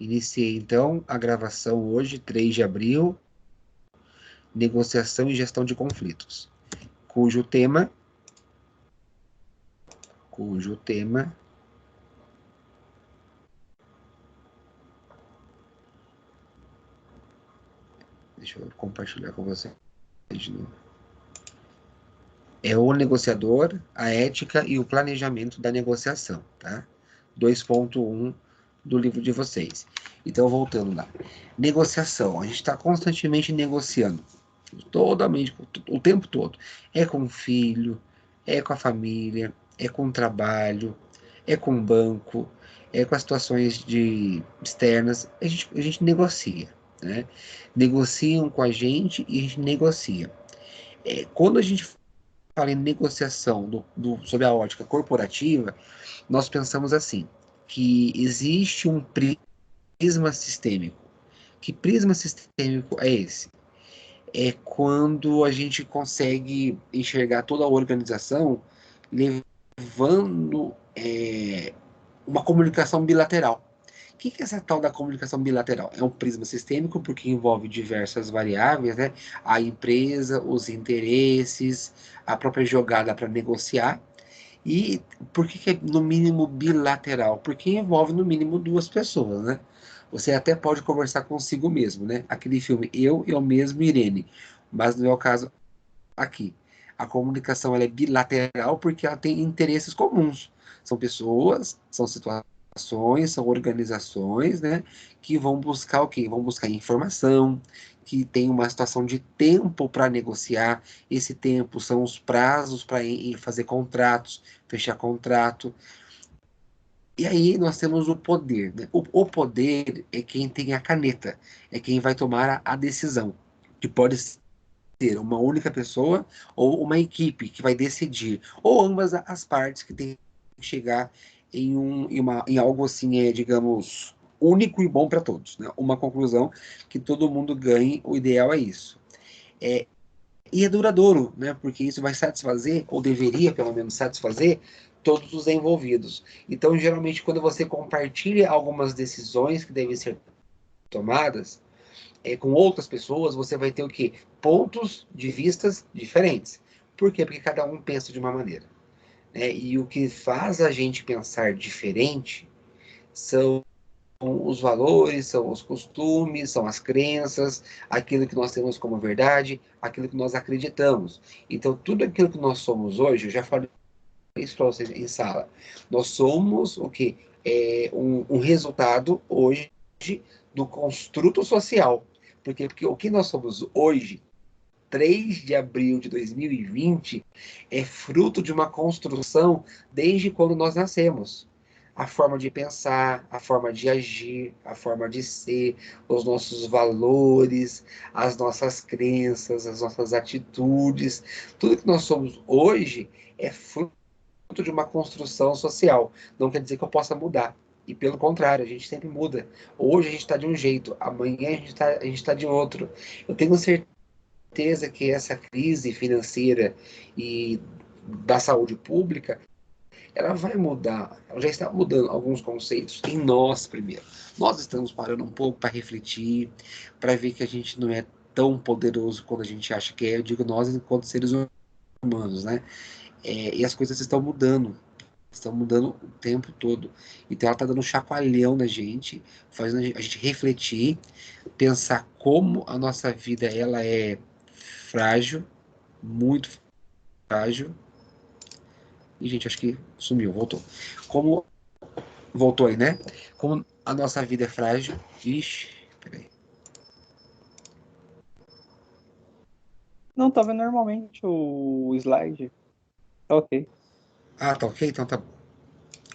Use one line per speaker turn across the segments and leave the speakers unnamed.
Iniciei, então, a gravação hoje, 3 de abril, negociação e gestão de conflitos, cujo tema, cujo tema, deixa eu compartilhar com vocês de novo. É o negociador, a ética e o planejamento da negociação, tá? 2.1 do livro de vocês. Então, voltando lá. Negociação. A gente está constantemente negociando. Totalmente, o tempo todo. É com o filho, é com a família, é com o trabalho, é com o banco, é com as situações externas. A gente negocia, né? Negociam com a gente e a gente negocia. Quando a gente fala em negociação sob a ótica corporativa, nós pensamos assim, que existe um prisma sistêmico. Que prisma sistêmico é esse? É quando a gente consegue enxergar toda a organização levando uma comunicação bilateral. O que é essa tal da comunicação bilateral? É um prisma sistêmico porque envolve diversas variáveis, né? A empresa, os interesses, a própria jogada para negociar. E por que é no mínimo bilateral? Porque envolve no mínimo duas pessoas, né? Você até pode conversar consigo mesmo, né? Aquele filme Eu Mesmo, Irene. Mas não é o caso aqui. A comunicação ela é bilateral porque ela tem interesses comuns. São pessoas, são situações, são organizações, né, que vão buscar o quê? Vão buscar informação, que tem uma situação de tempo para negociar. Esse tempo são os prazos para fazer contratos, fechar contrato. E aí nós temos o poder, né? O poder é quem tem a caneta, é quem vai tomar a decisão, que pode ter uma única pessoa ou uma equipe que vai decidir, ou ambas as partes que têm que chegar em algo assim, digamos, único e bom para todos, né? Uma conclusão que todo mundo ganhe, o ideal é isso. É, e é duradouro, né? Porque isso vai satisfazer, ou deveria pelo menos satisfazer, todos os envolvidos. Então, geralmente, quando você compartilha algumas decisões que devem ser tomadas, com outras pessoas, você vai ter o quê? Pontos de vistas diferentes. Por quê? Porque cada um pensa de uma maneira, né? E o que faz a gente pensar diferente são os valores, são os costumes, são as crenças, aquilo que nós temos como verdade, aquilo que nós acreditamos. Então, tudo aquilo que nós somos hoje, eu já falei isso para vocês em sala, nós somos o quê? Um resultado hoje do construto social. Porque o que nós somos hoje, 3 de abril de 2020, é fruto de uma construção desde quando nós nascemos. A forma de pensar, a forma de agir, a forma de ser, os nossos valores, as nossas crenças, as nossas atitudes, tudo que nós somos hoje é fruto de uma construção social. Não quer dizer que eu possa mudar. E pelo contrário, a gente sempre muda. Hoje a gente está de um jeito, amanhã a gente tá de outro. Eu tenho certeza que essa crise financeira e da saúde pública, ela vai mudar, ela já está mudando alguns conceitos em nós primeiro. Nós estamos parando um pouco para refletir, para ver que a gente não é tão poderoso quanto a gente acha que é. Eu digo nós enquanto seres humanos, né? E as coisas estão mudando o tempo todo. Então ela está dando um chacoalhão na gente, fazendo a gente refletir, pensar como a nossa vida ela é frágil, muito frágil. E, gente, acho que sumiu, voltou. Como. Voltou aí, né? Como a nossa vida é frágil. Ixi, peraí.
Não, tá vendo normalmente o slide. Tá ok.
Ah, tá ok? Então tá bom.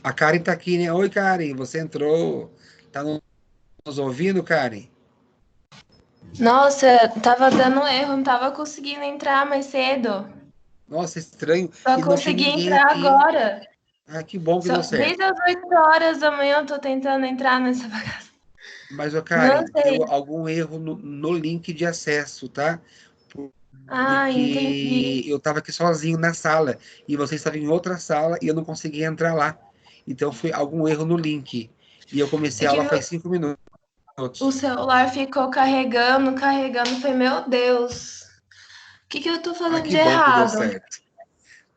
A Karen tá aqui, né? Oi, Karen, você entrou. Tá nos ouvindo, Karen?
Nossa, tava dando erro, não tava conseguindo entrar mais cedo.
Nossa, estranho.
Só
E não tem
consegui
ninguém
entrar
aqui.
agora.
Ah, que bom que deu certo.
Desde as 8 horas da manhã eu tô tentando entrar nessa bagaça.
Mas, ô,
Não
Karen, deu
sei.
algum erro no link de acesso, tá?
Ah,
Porque
entendi.
eu estava aqui sozinho na sala e você estava em outra sala e eu não conseguia entrar lá. Então foi algum erro no link. E eu comecei
É
a
que
aula faz 5 minutos.
O celular ficou carregando, carregando. Foi, meu Deus, o que eu tô
Ah,
fazendo
que
de
bom que deu
errado?
certo.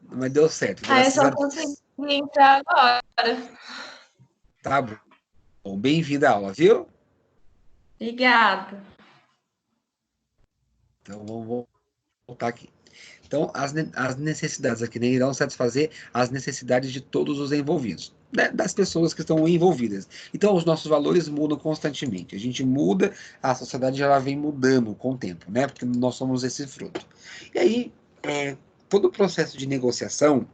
Mas deu certo,
Aí eu
graças a
só consegui
Deus.
entrar agora.
Tá bom. Bem-vindo à aula, viu?
Obrigada.
Então, vamos voltar aqui. Então, as necessidades aqui, né, irão satisfazer as necessidades de todos os envolvidos, né, das pessoas que estão envolvidas. Então, os nossos valores mudam constantemente. A gente muda, a sociedade ela vem mudando com o tempo, né? Porque nós somos esse fruto. E aí, todo o processo de negociação,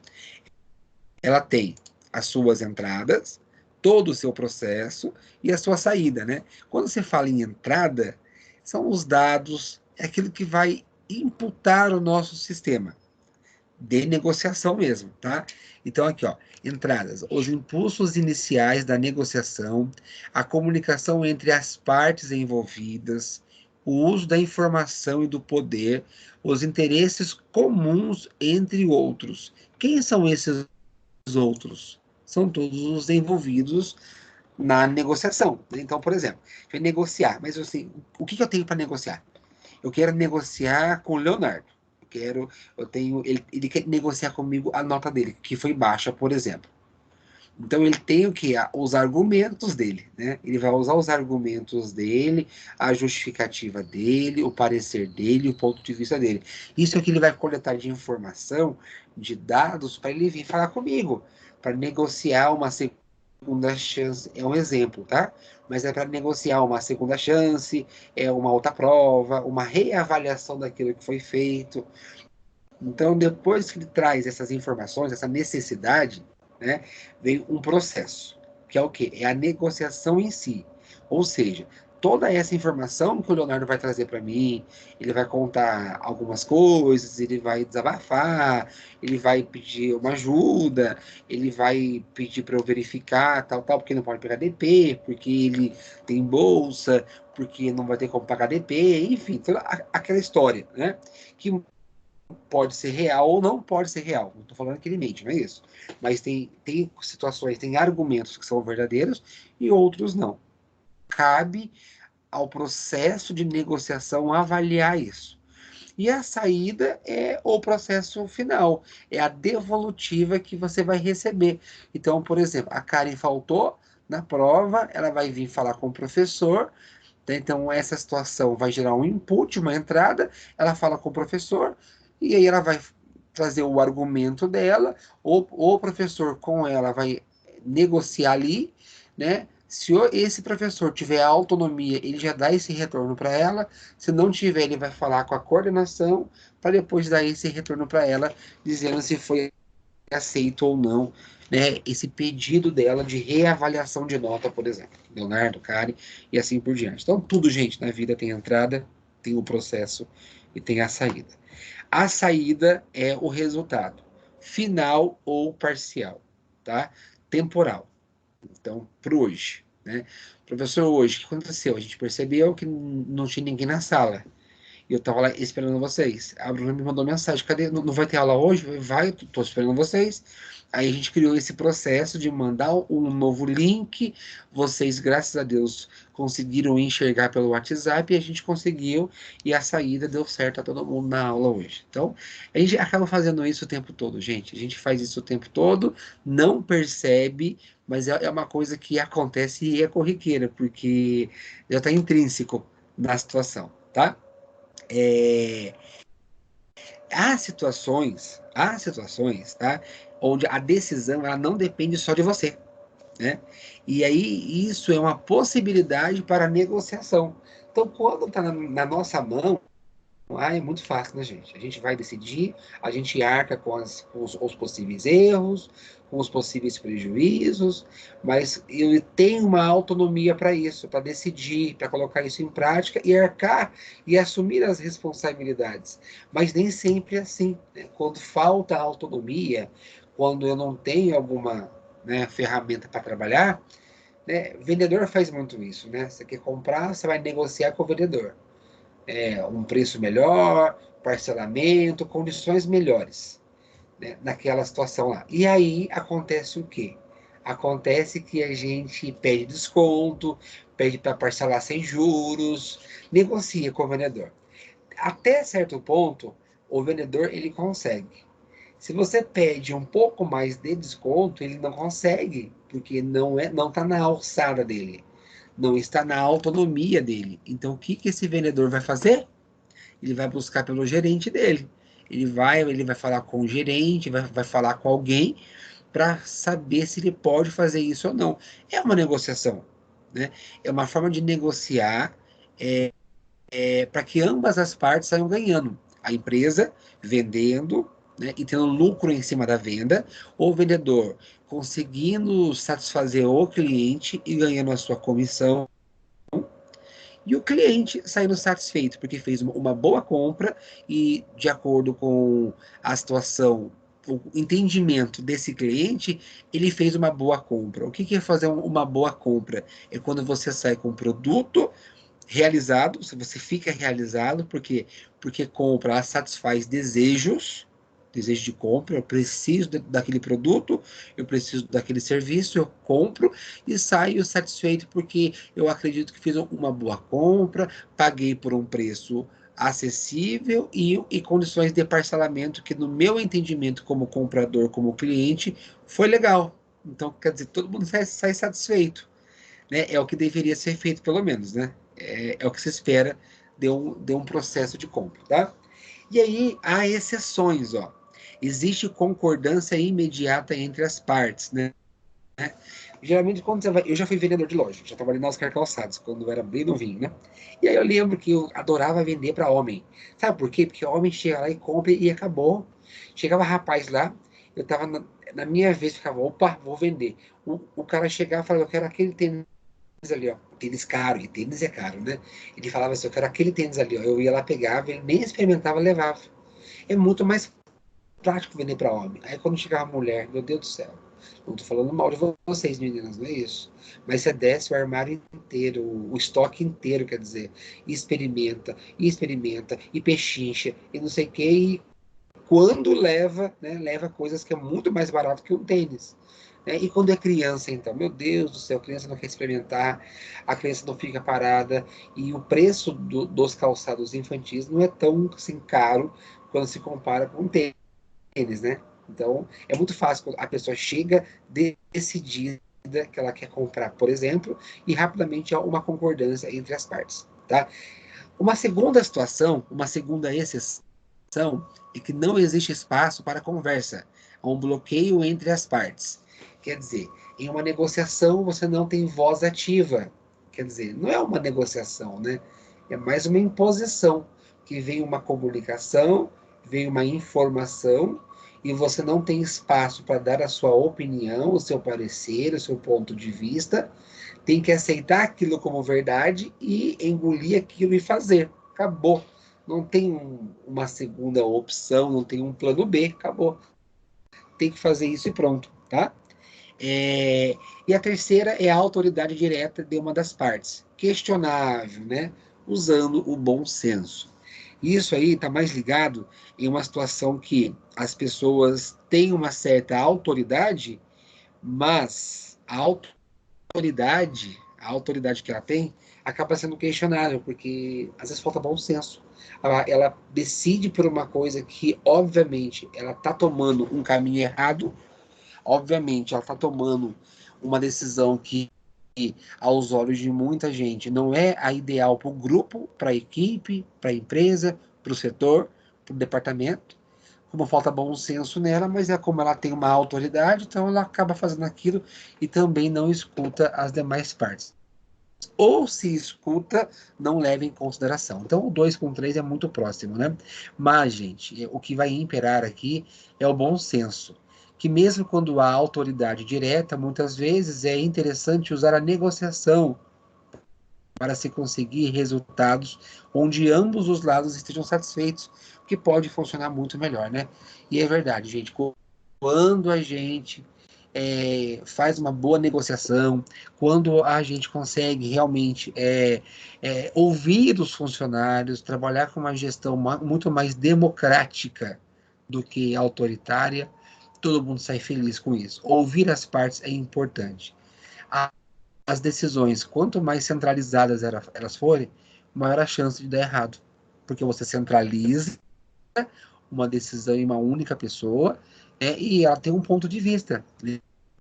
ela tem as suas entradas, todo o seu processo e a sua saída, né? Quando você fala em entrada, são os dados, é aquilo que vai imputar o nosso sistema de negociação mesmo, tá? Então aqui, ó, entradas, os impulsos iniciais da negociação, a comunicação entre as partes envolvidas, o uso da informação e do poder, os interesses comuns entre outros. Quem são esses outros? São todos os envolvidos na negociação. Então, por exemplo, eu negociar, mas assim, o que eu tenho para negociar? Eu quero negociar com o Leonardo. Ele quer negociar comigo a nota dele, que foi baixa, por exemplo. Então ele tem o que? Os argumentos dele, né? Ele vai usar os argumentos dele, a justificativa dele, o parecer dele, o ponto de vista dele. Isso é o que ele vai coletar de informação, de dados, para ele vir falar comigo, para negociar uma segunda chance. É um exemplo, tá? Mas é para negociar uma segunda chance, é uma outra prova, uma reavaliação daquilo que foi feito. Então, depois que ele traz essas informações, essa necessidade, né, vem um processo, que é o quê? É a negociação em si. Ou seja, toda essa informação que o Leonardo vai trazer para mim, ele vai contar algumas coisas, ele vai desabafar, ele vai pedir uma ajuda, ele vai pedir para eu verificar, tal, tal, porque não pode pegar DP, porque ele tem bolsa, porque não vai ter como pagar DP, enfim, toda aquela história, né? Que pode ser real ou não pode ser real. Não estou falando que ele mente, não é isso. Mas tem situações, tem argumentos que são verdadeiros e outros não. Cabe ao processo de negociação avaliar isso. E a saída é o processo final, é a devolutiva que você vai receber. Então, por exemplo, a Karen faltou na prova, ela vai vir falar com o professor, né? Então, essa situação vai gerar um input, uma entrada, ela fala com o professor, e aí ela vai trazer o argumento dela, ou o professor com ela vai negociar ali, né? Se esse professor tiver autonomia, ele já dá esse retorno para ela. Se não tiver, ele vai falar com a coordenação para depois dar esse retorno para ela, dizendo se foi aceito ou não, né, esse pedido dela de reavaliação de nota, por exemplo. Leonardo, Karen e assim por diante. Então, tudo, gente, na vida tem entrada, tem o processo e tem a saída. A saída é o resultado, final ou parcial, tá? Temporal. Então, para hoje, né? Professor, hoje, o que aconteceu? A gente percebeu que não tinha ninguém na sala. E eu tava lá esperando vocês. A Bruna me mandou mensagem: cadê? Não vai ter aula hoje? Vai, tô esperando vocês. Aí a gente criou esse processo de mandar um novo link. Vocês, graças a Deus, conseguiram enxergar pelo WhatsApp e a gente conseguiu. E a saída deu certo a todo mundo na aula hoje. Então, a gente acaba fazendo isso o tempo todo, gente. A gente faz isso o tempo todo, não percebe, mas é uma coisa que acontece e é corriqueira, porque já está intrínseco na situação, tá? É, há situações, tá, onde a decisão ela não depende só de você, né? E aí isso é uma possibilidade para negociação. Então, quando está na nossa mão, é muito fácil, né, gente? A gente vai decidir, a gente arca com os possíveis erros, com os possíveis prejuízos, mas ele tem uma autonomia para isso, para decidir, para colocar isso em prática e arcar e assumir as responsabilidades. Mas nem sempre é assim, né? Quando falta autonomia, quando eu não tenho alguma, né, ferramenta para trabalhar, né, vendedor faz muito isso, né? Você quer comprar, você vai negociar com o vendedor, um preço melhor, parcelamento, condições melhores, né, naquela situação lá. E aí acontece o quê? Acontece que a gente pede desconto, pede para parcelar sem juros, negocia com o vendedor. Até certo ponto, o vendedor ele consegue. Se você pede um pouco mais de desconto, ele não consegue, porque não está na alçada dele, não está na autonomia dele. Então, o que esse vendedor vai fazer? Ele vai buscar pelo gerente dele. Ele vai falar com o gerente, vai falar com alguém para saber se ele pode fazer isso ou não. É uma negociação, né? É uma forma de negociar para que ambas as partes saiam ganhando. A empresa vendendo, né, e tendo lucro em cima da venda, ou o vendedor conseguindo satisfazer o cliente e ganhando a sua comissão, e o cliente saindo satisfeito, porque fez uma boa compra e, de acordo com a situação, o entendimento desse cliente, ele fez uma boa compra. O que é fazer uma boa compra? É quando você sai com um produto realizado, se você fica realizado, porque compra, ela satisfaz desejo de compra, eu preciso daquele produto, eu preciso daquele serviço, eu compro e saio satisfeito porque eu acredito que fiz uma boa compra, paguei por um preço acessível e condições de parcelamento que no meu entendimento como comprador, como cliente, foi legal. Então, quer dizer, todo mundo sai satisfeito, né? É o que deveria ser feito, pelo menos, né? É o que se espera de um processo de compra, tá? E aí, há exceções, ó. Existe concordância imediata entre as partes, né? Geralmente, quando você vai... Eu já fui vendedor de loja, já trabalhei na Oscar Calçados, quando eu era bem novinho, né? E aí eu lembro que eu adorava vender para homem. Sabe por quê? Porque o homem chega lá e compra e acabou. Chegava rapaz lá, eu tava na minha vez, ficava, opa, vou vender. O cara chegava e falava, eu quero aquele tênis ali, ó, tênis caro, e tênis é caro, né? Ele falava assim, eu quero aquele tênis ali, ó. Eu ia lá, pegava, ele nem experimentava, levava. É muito mais prático vender para homem. Aí quando chegava a mulher, meu Deus do céu, não tô falando mal de vocês, meninas, não é isso. Mas você desce o armário inteiro, o estoque inteiro, quer dizer, e experimenta, e pechincha, e não sei o que, e quando leva, né, leva coisas que é muito mais barato que um tênis. Né? E quando é criança, então, meu Deus do céu, a criança não quer experimentar, a criança não fica parada, e o preço dos calçados infantis não é tão assim, caro quando se compara com um tênis, né? Então, é muito fácil quando a pessoa chega decidida que ela quer comprar, por exemplo, e rapidamente há uma concordância entre as partes, tá? Uma segunda situação, uma segunda exceção, é que não existe espaço para conversa, há um bloqueio entre as partes. Quer dizer, em uma negociação você não tem voz ativa. Quer dizer, não é uma negociação, né? É mais uma imposição, que vem uma comunicação, vem uma informação, e você não tem espaço para dar a sua opinião, o seu parecer, o seu ponto de vista, tem que aceitar aquilo como verdade e engolir aquilo e fazer. Acabou. Não tem uma segunda opção, não tem um plano B, acabou. Tem que fazer isso e pronto, tá? E a terceira é a autoridade direta de uma das partes. Questionável, né? Usando o bom senso. Isso aí está mais ligado em uma situação que as pessoas têm uma certa autoridade, mas a autoridade que ela tem, acaba sendo questionável, porque às vezes falta bom senso. Ela decide por uma coisa que, obviamente, ela está tomando um caminho errado, obviamente, ela está tomando uma decisão que, aos olhos de muita gente, não é a ideal para o grupo, para a equipe, para a empresa, para o setor, para o departamento. Como falta bom senso nela, mas é como ela tem uma autoridade, então ela acaba fazendo aquilo e também não escuta as demais partes. Ou se escuta, não leva em consideração. Então, o 2 com 3 é muito próximo, né? Mas, gente, o que vai imperar aqui é o bom senso. Que mesmo quando há autoridade direta, muitas vezes é interessante usar a negociação para se conseguir resultados onde ambos os lados estejam satisfeitos, o que pode funcionar muito melhor, né? E é verdade, gente, quando a gente faz uma boa negociação, quando a gente consegue realmente ouvir os funcionários, trabalhar com uma gestão muito mais democrática do que autoritária, todo mundo sai feliz com isso. Ouvir as partes é importante. as decisões, quanto mais centralizadas elas forem, maior a chance de dar errado. Porque você centraliza uma decisão em uma única pessoa, e ela tem um ponto de vista.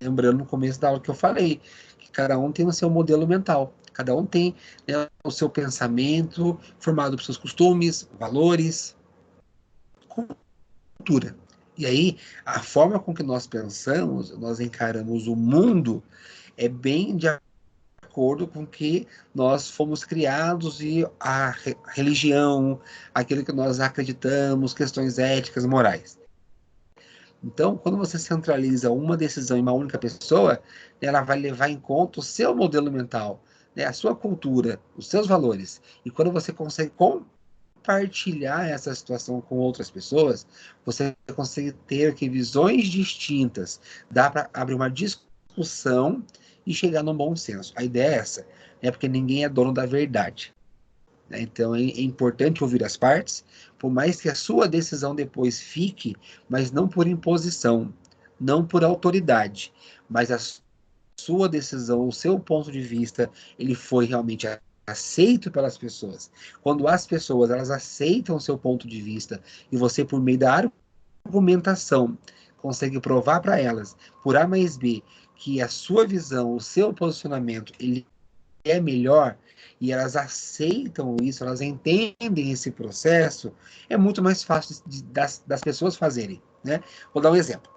Lembrando no começo da aula que eu falei, que cada um tem o seu modelo mental, cada um tem, né, o seu pensamento formado por seus costumes, valores, cultura. E aí, a forma com que nós pensamos, nós encaramos o mundo, é bem de acordo com que nós fomos criados e a religião, aquilo que nós acreditamos, questões éticas, morais. Então, quando você centraliza uma decisão em uma única pessoa, ela vai levar em conta o seu modelo mental, né, a sua cultura, os seus valores. E quando você consegue compartilhar essa situação com outras pessoas, você consegue ter que visões distintas. Dá para abrir uma discussão e chegar num bom senso. A ideia é essa, porque ninguém é dono da verdade. Então é importante ouvir as partes, por mais que a sua decisão depois fique, mas não por imposição, não por autoridade, mas a sua decisão, o seu ponto de vista, ele foi realmente aceito pelas pessoas. Quando as pessoas elas aceitam o seu ponto de vista e você, por meio da argumentação, consegue provar para elas, por A mais B, que a sua visão, o seu posicionamento, ele é melhor, e elas aceitam isso, elas entendem esse processo, é muito mais fácil das pessoas fazerem, né? Vou dar um exemplo.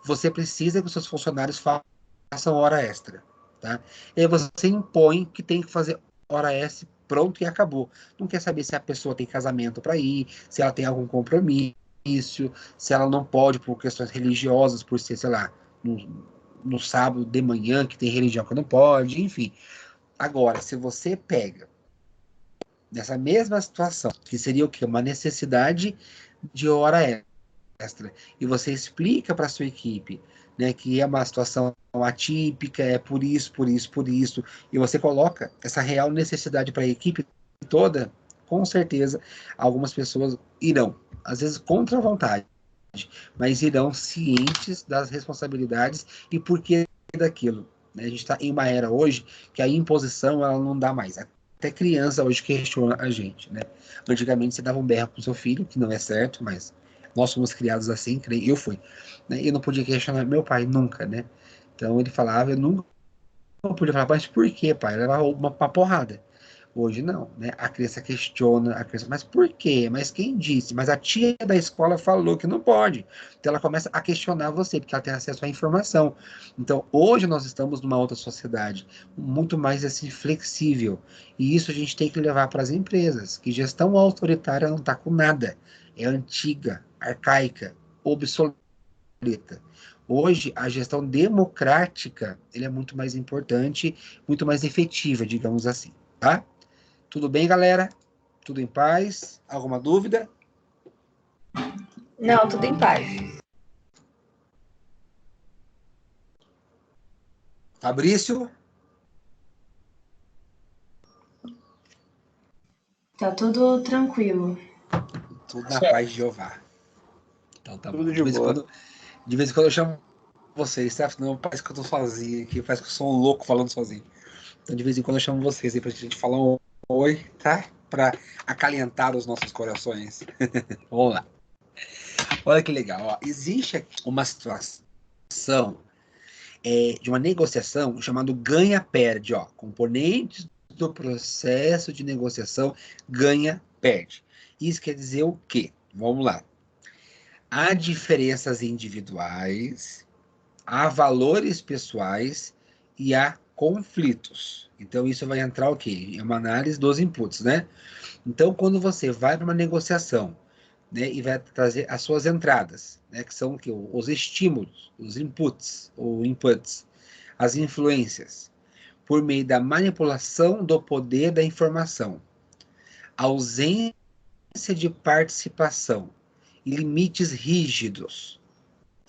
Você precisa que os seus funcionários façam hora extra, tá? E aí você impõe que tem que fazer hora extra, pronto, e acabou. Não quer saber se a pessoa tem casamento para ir, se ela tem algum compromisso, se ela não pode por questões religiosas, por ser, sei lá, no sábado de manhã, que tem religião que não pode, enfim. Agora, se você pega nessa mesma situação, que seria o quê? Uma necessidade de hora extra, e você explica para a sua equipe, né, que é uma situação atípica, é por isso, por isso, por isso, e você coloca essa real necessidade para a equipe toda, com certeza algumas pessoas irão, às vezes contra a vontade, mas irão cientes das responsabilidades e por que daquilo. A gente está em uma era hoje que a imposição ela não dá mais. Até criança hoje questiona a gente, né? Antigamente você dava um berro pro seu filho, que não é certo, mas nós fomos criados assim, eu fui. Né? Eu não podia questionar meu pai nunca, né? Então ele falava, eu nunca podia falar, mas por que, pai? Eu levava uma porrada. Hoje não, né? A criança questiona, a criança, mas por quê? Mas quem disse? Mas a tia da escola falou que não pode. Então ela começa a questionar você, porque ela tem acesso à informação. Então hoje nós estamos numa outra sociedade, muito mais assim flexível. E isso a gente tem que levar para as empresas, que gestão autoritária não está com nada. É antiga, arcaica, obsoleta. Hoje, a gestão democrática ele é muito mais importante, muito mais efetiva, digamos assim, tá? Tudo bem, galera? Tudo em paz? Alguma dúvida?
Não, tudo em paz.
Fabrício?
Tá tudo tranquilo.
Tudo na paz de Jeová. Então tá bom.
Tudo de boa.
De vez em quando eu chamo vocês, tá? Não, parece que eu tô sozinho aqui, parece que eu sou um louco falando sozinho. Então de vez em quando eu chamo vocês aí pra gente falar um oi, tá? Pra acalentar os nossos corações. Vamos lá. Olha que legal, ó. Existe uma situação de uma negociação chamado ganha-perde, ó. Componentes do processo de negociação ganha-perde. Isso quer dizer o quê? Vamos lá. Há diferenças individuais, há valores pessoais e há conflitos. Então isso vai entrar o quê? É uma análise dos inputs, né? Então quando você vai para uma negociação, né, e vai trazer as suas entradas, né, que são os estímulos, os inputs, ou inputs, as influências, por meio da manipulação do poder da informação, ausência de participação e limites rígidos.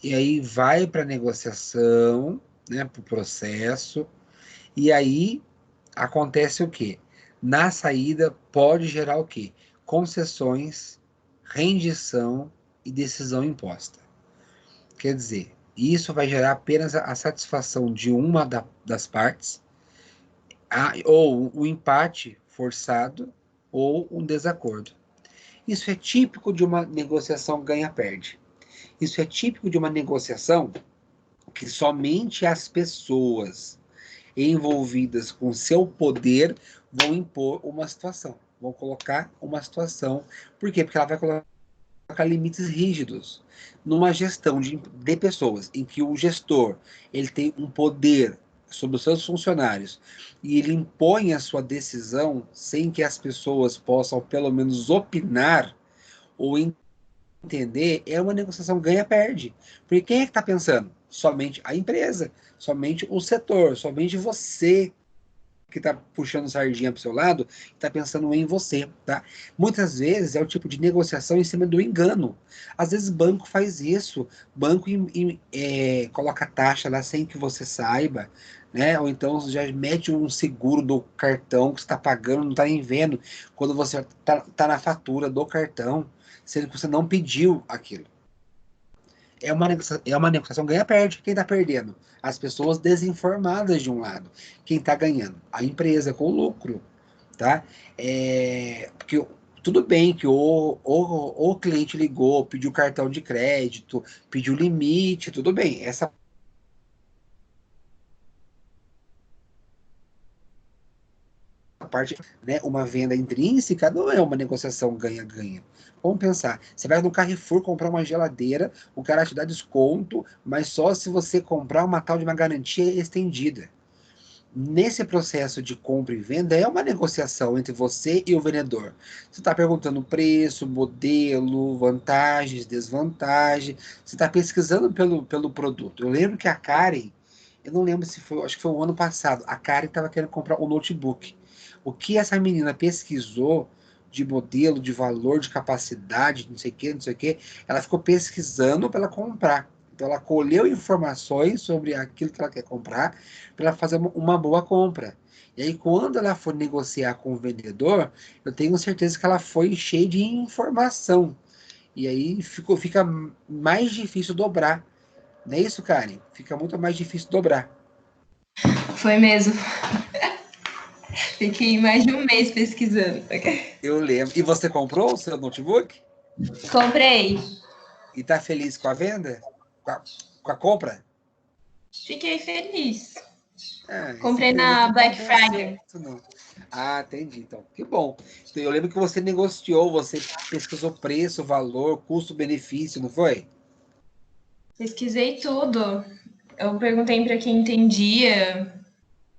E aí vai para a negociação, né, para o processo, e aí acontece o quê? Na saída pode gerar o quê? Concessões, rendição e decisão imposta. Quer dizer, isso vai gerar apenas a satisfação de uma das partes, ou um empate forçado ou um desacordo. Isso é típico de uma negociação ganha-perde. Isso é típico de uma negociação que somente as pessoas envolvidas com seu poder vão impor uma situação, vão colocar uma situação. Por quê? Porque ela vai colocar limites rígidos numa gestão de pessoas, em que o gestor ele tem um poder sobre os seus funcionários e ele impõe a sua decisão sem que as pessoas possam pelo menos opinar ou entender, é uma negociação ganha-perde. Porque quem é que está pensando? Somente a empresa, somente o setor, somente você que está puxando sardinha para o seu lado, está pensando em você, tá? Muitas vezes é o tipo de negociação em cima do engano. Às vezes banco faz isso, banco coloca taxa lá sem que você saiba, né? Ou então já mete um seguro do cartão que você está pagando, não está nem vendo, quando você tá na fatura do cartão, sendo que você não pediu aquilo. É uma negociação ganha-perde. Quem está perdendo? As pessoas desinformadas de um lado. Quem está ganhando? A empresa com lucro. Tá? Porque tudo bem que o cliente ligou, pediu cartão de crédito, pediu limite, tudo bem. Essa parte, né, uma venda intrínseca não é uma negociação ganha-ganha. Vamos pensar, você vai no Carrefour comprar uma geladeira, o cara te dá desconto, mas só se você comprar uma tal de uma garantia estendida. Nesse processo de compra e venda é uma negociação entre você e o vendedor. Você está perguntando preço, modelo, vantagens, desvantagens. Você está pesquisando pelo produto. Eu lembro que a Karen, eu não lembro se foi, acho que foi o ano passado, a Karen estava querendo comprar um notebook. O que essa menina pesquisou de modelo, de valor, de capacidade, não sei o que, não sei o que, ela ficou pesquisando para ela comprar. Então ela colheu informações sobre aquilo que ela quer comprar para ela fazer uma boa compra. E aí quando ela for negociar com o vendedor, eu tenho certeza que ela foi cheia de informação. E aí fica mais difícil dobrar. Não é isso, Karen? Fica muito mais difícil dobrar.
Foi mesmo. Fiquei mais de um mês pesquisando.
Eu lembro. E você comprou o seu notebook?
Comprei.
E tá feliz com a venda? Com a compra?
Fiquei feliz.
Esse
Comprei
presente
na
não
Black
pode dar
Friday.
certo, não. Ah, entendi. Então, que bom. Então, eu lembro que você negociou, você pesquisou preço, valor, custo-benefício, não foi?
Pesquisei tudo. Eu perguntei para quem entendia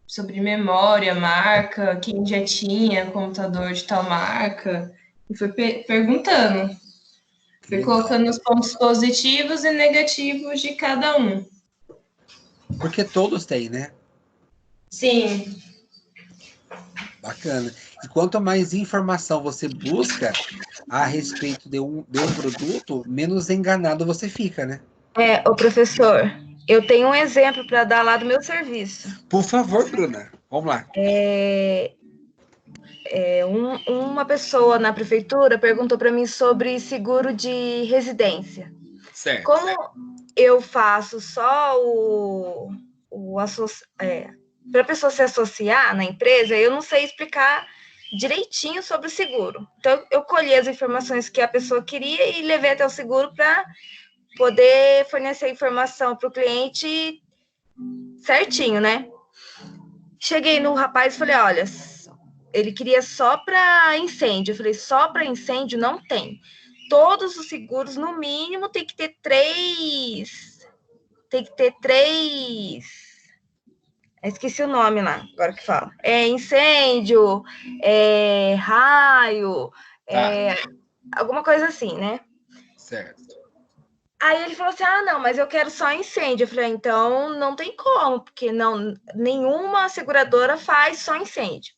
sobre memória, marca, quem já tinha computador de tal marca. E fui perguntando.
Que
Fui
legal.
colocando os pontos positivos e negativos de cada um.
Porque todos têm, né?
Sim,
Bacana. E quanto mais informação você busca a respeito de um produto, menos enganado você fica, né?
Ô professor, eu tenho um exemplo para dar lá do meu serviço.
Por favor, Bruna, vamos lá.
Uma pessoa na prefeitura perguntou para mim sobre seguro de residência.
Certo.
Como eu faço só para a pessoa se associar na empresa, eu não sei explicar direitinho sobre o seguro. Então, eu colhi as informações que a pessoa queria e levei até o seguro para poder fornecer a informação para o cliente certinho, né? Cheguei no rapaz e falei, olha, ele queria só para incêndio. Eu falei, só para incêndio não tem. Todos os seguros, no mínimo, tem que ter três. Tem que ter três. Esqueci o nome lá, agora que fala. Incêndio, raio,
Tá.
alguma coisa assim, né?
Certo.
Aí ele falou assim: ah, não, mas eu quero só incêndio. Eu falei: então não tem como, porque nenhuma seguradora faz só incêndio.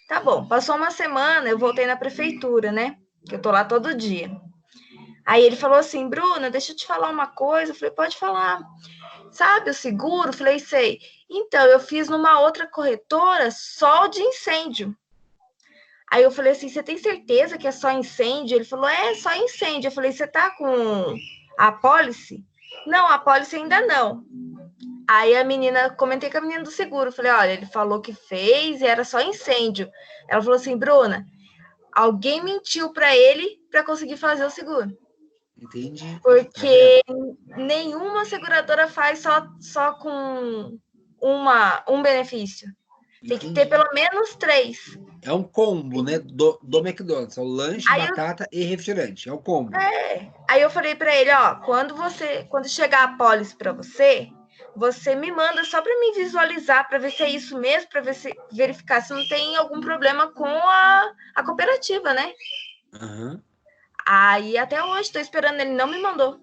Tá bom, passou uma semana, eu voltei na prefeitura, né? Que eu tô lá todo dia. Aí ele falou assim: Bruna, deixa eu te falar uma coisa. Eu falei: pode falar. Sabe o seguro? Eu falei: sei. Então, eu fiz numa outra corretora só de incêndio. Aí eu falei assim: você tem certeza que é só incêndio? Ele falou: é só incêndio. Eu falei: você tá com a apólice? Não, a apólice ainda não. Aí a menina, comentei com a menina do seguro, falei, olha, ele falou que fez e era só incêndio. Ela falou assim, Bruna, alguém mentiu para ele para conseguir fazer o seguro.
Entendi. Tá vendo?
Porque nenhuma seguradora faz só com um benefício. Tem que ter
Entendi.
pelo menos 3.
É um combo, né? Do McDonald's. É o lanche,
Aí eu,
batata e refrigerante. É o combo.
aí eu falei para ele, ó, quando chegar a pólice para você, você me manda só para me visualizar, para ver se é isso mesmo, para verificar se não tem algum problema com a cooperativa, né?
Aham.
Aí até hoje estou esperando, ele não me mandou,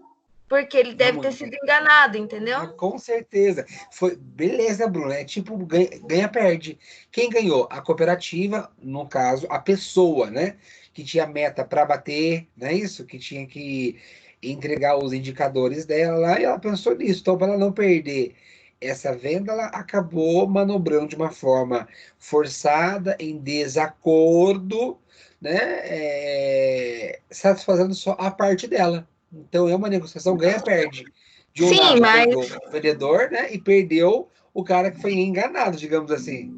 porque ele
Não,
deve ter
mano.
sido enganado, entendeu?
Ah, com certeza. Foi beleza, Bruno. É tipo ganha-perde. Quem ganhou? A cooperativa, no caso, a pessoa, né? Que tinha meta para bater, não é isso? Que tinha que entregar os indicadores dela lá e ela pensou nisso. Então, para ela não perder essa venda, ela acabou manobrando de uma forma forçada, em desacordo, né? Satisfazendo só a parte dela. Então, é uma negociação ganha-perde. De um
Sim,
lado
mas
ganhou o vendedor, né? E perdeu o cara que foi enganado, digamos assim.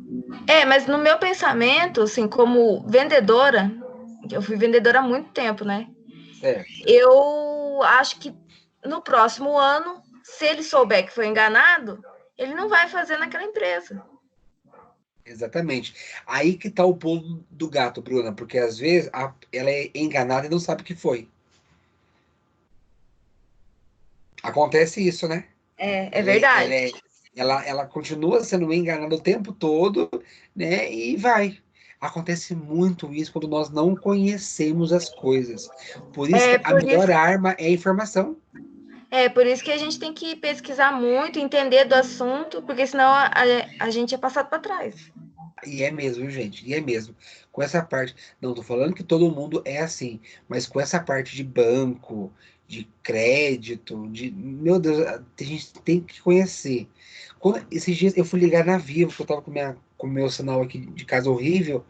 mas no meu pensamento, assim, como vendedora, eu fui vendedora há muito tempo, né?
Certo.
Eu acho que no próximo ano, se ele souber que foi enganado, ele não vai fazer naquela empresa.
Exatamente. Aí que tá o pulo do gato, Bruna, porque às vezes ela é enganada e não sabe o que foi. Acontece isso, né?
É
Ela, é- ela,
verdade.
é- ela continua sendo enganada o tempo todo, né? E vai. Acontece muito isso quando nós não conhecemos as coisas. Por isso que
É
a
por
melhor
isso,
arma é a informação.
por isso que a gente tem que pesquisar muito, entender do assunto, porque senão a gente é passado para trás.
E é mesmo, gente, e é mesmo. Com essa parte, não tô falando que todo mundo é assim, mas com essa parte de banco, de crédito, meu Deus, a gente tem que conhecer. Esses dias eu fui ligar na Vivo, porque eu tava com o meu sinal aqui de casa horrível,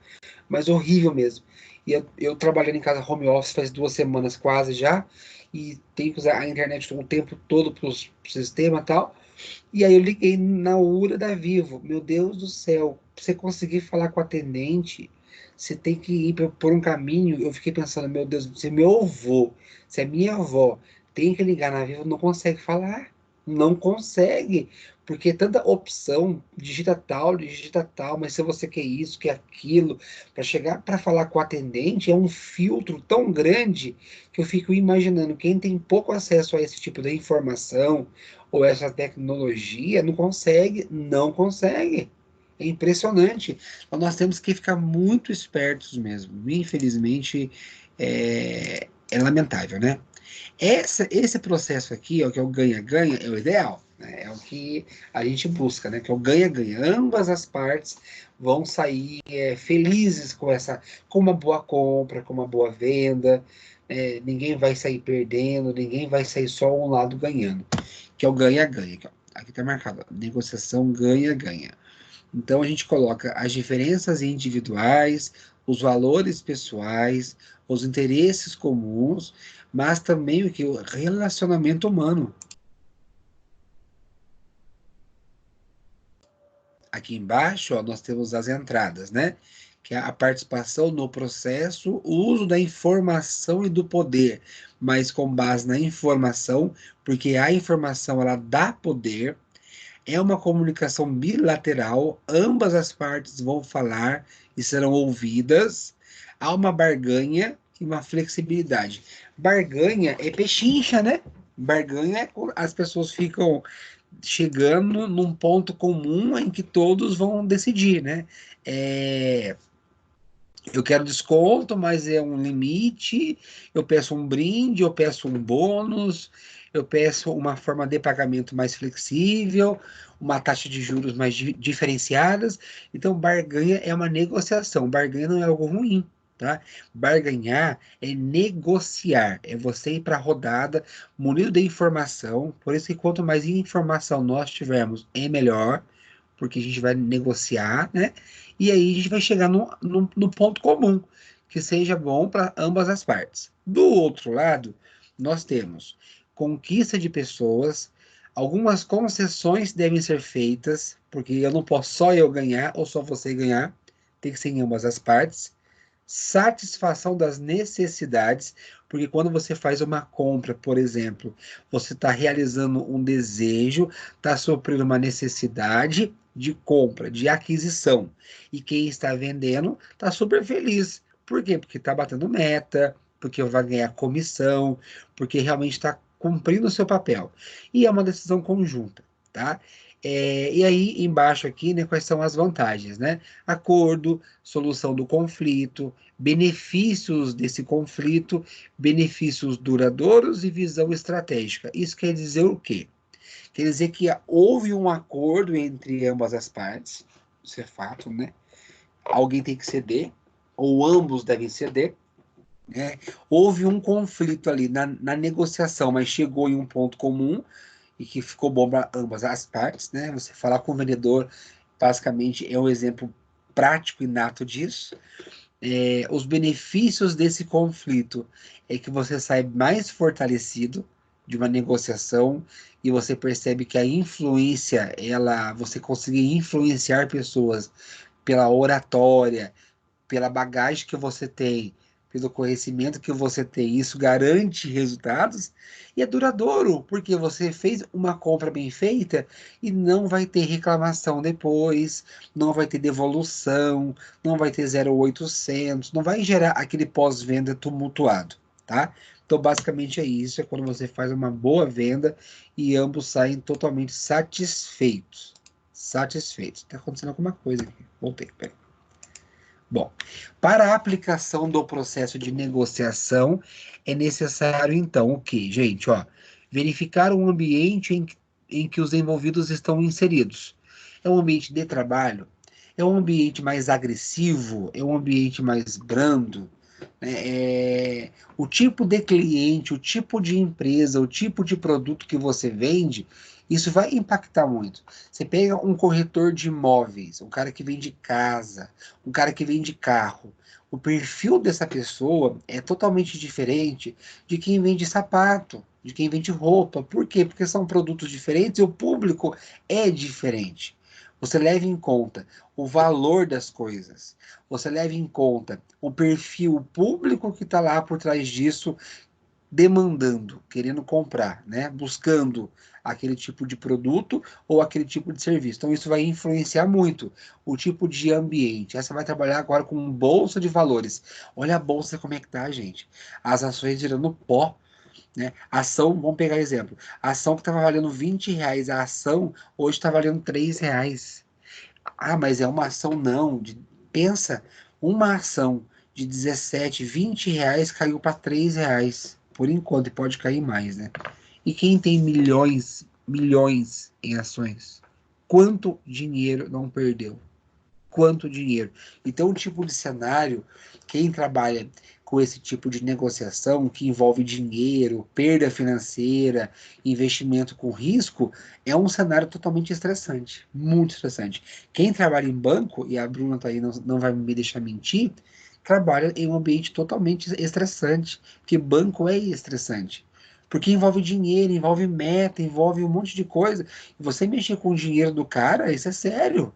mas horrível mesmo. E eu trabalhando em casa home office faz 2 semanas quase já, e tenho que usar a internet o tempo todo pro sistema e tal. E aí eu liguei na URA da Vivo. Meu Deus do céu, pra você conseguir falar com o atendente, você tem que ir por um caminho. Eu fiquei pensando, meu Deus, se meu avô, se a minha avó tem que ligar na Vivo, não consegue falar. Não consegue. Porque é tanta opção, digita tal, mas se você quer isso, quer aquilo, para chegar para falar com o atendente, é um filtro tão grande que eu fico imaginando quem tem pouco acesso a esse tipo de informação ou essa tecnologia não consegue, não consegue. É impressionante. Então, nós temos que ficar muito espertos mesmo. Infelizmente, é lamentável, né? Esse processo aqui, ó, que é o ganha-ganha, é o ideal, né? É o que a gente busca, né? Que é o ganha-ganha. Ambas as partes vão sair felizes com uma boa compra, com uma boa venda. Ninguém vai sair perdendo, ninguém vai sair só um lado ganhando, que é o ganha-ganha. Aqui está marcado, negociação ganha-ganha. Então a gente coloca as diferenças individuais, os valores pessoais, os interesses comuns, mas também o relacionamento humano. Aqui embaixo, ó, nós temos as entradas, né? Que é a participação no processo, o uso da informação e do poder, mas com base na informação, porque a informação ela dá poder. É uma comunicação bilateral, ambas as partes vão falar e serão ouvidas. Há uma barganha e uma flexibilidade. Barganha é pechincha, né? Barganha é quando as pessoas ficam chegando num ponto comum em que todos vão decidir, né? É, eu quero desconto, mas é um limite. Eu peço um brinde, eu peço um bônus, eu peço uma forma de pagamento mais flexível, uma taxa de juros mais diferenciadas. Então, barganha é uma negociação. Barganha não é algo ruim, tá? Barganhar é negociar, é você ir para a rodada munido de informação. Por isso que quanto mais informação nós tivermos, é melhor, porque a gente vai negociar, né? E aí a gente vai chegar no ponto comum, que seja bom para ambas as partes. Do outro lado, nós temos conquista de pessoas, Algumas concessões devem ser feitas, porque eu não posso só eu ganhar ou só você ganhar, tem que ser em ambas as partes. Satisfação das necessidades, porque quando você faz uma compra, por exemplo, você está realizando um desejo, está suprindo uma necessidade de compra, de aquisição. E quem está vendendo está super feliz. Por quê? Porque está batendo meta, porque vai ganhar comissão, porque realmente está cumprindo o seu papel. E é uma decisão conjunta, tá? E aí, embaixo aqui, né, quais são as vantagens, né? Acordo, solução do conflito, benefícios desse conflito, benefícios duradouros e visão estratégica. Isso quer dizer o quê? Quer dizer que houve um acordo entre ambas as partes, isso é fato, né? Alguém tem que ceder, ou ambos devem ceder, né? Houve um conflito ali na negociação, mas chegou em um ponto comum e que ficou bom para ambas as partes, né? Você falar com o vendedor, basicamente, é um exemplo prático e nato disso. Os benefícios desse conflito é que você sai mais fortalecido de uma negociação e você percebe que a influência, você conseguir influenciar pessoas pela oratória, pela bagagem que você tem, pelo conhecimento que você tem, isso garante resultados e é duradouro, porque você fez uma compra bem feita e não vai ter reclamação depois, não vai ter devolução, não vai ter 0,800, não vai gerar aquele pós-venda tumultuado, tá? Então, basicamente é isso, é quando você faz uma boa venda e ambos saem totalmente satisfeitos. Satisfeitos. Tá acontecendo alguma coisa aqui. Voltei, peraí. Bom, para a aplicação do processo de negociação, é necessário, então, o quê, gente? Ó, verificar o ambiente em que os envolvidos estão inseridos. É um ambiente de trabalho? É um ambiente mais agressivo? É um ambiente mais brando? O tipo de cliente, o tipo de empresa, o tipo de produto que você vende, isso vai impactar muito. Você pega um corretor de imóveis, um cara que vende casa, um cara que vende carro. O perfil dessa pessoa é totalmente diferente de quem vende sapato, de quem vende roupa. Por quê? Porque são produtos diferentes e o público é diferente. Você leva em conta o valor das coisas. Você leva em conta o perfil público que está lá por trás disso, demandando, querendo comprar, né? Buscando aquele tipo de produto ou aquele tipo de serviço. Então, isso vai influenciar muito o tipo de ambiente. Essa vai trabalhar agora com bolsa de valores. Olha a bolsa como é que tá, gente. As ações girando pó, né? Ação, vamos pegar exemplo. A ação que estava valendo R$ 20, a ação hoje está valendo R$ 3. Ah, mas é uma ação não. Pensa, uma ação de 17, R$ 20 caiu para R$ 3 por enquanto, e pode cair mais, né? E quem tem milhões, milhões em ações, quanto dinheiro não perdeu? Quanto dinheiro? Então, um tipo de cenário, quem trabalha com esse tipo de negociação que envolve dinheiro, perda financeira, investimento com risco, é um cenário totalmente estressante, muito estressante. Quem trabalha em banco, e a Bruna tá aí, não vai me deixar mentir, trabalha em um ambiente totalmente estressante, porque banco é estressante. Porque envolve dinheiro, envolve meta, envolve um monte de coisa. E você mexer com o dinheiro do cara, isso é sério,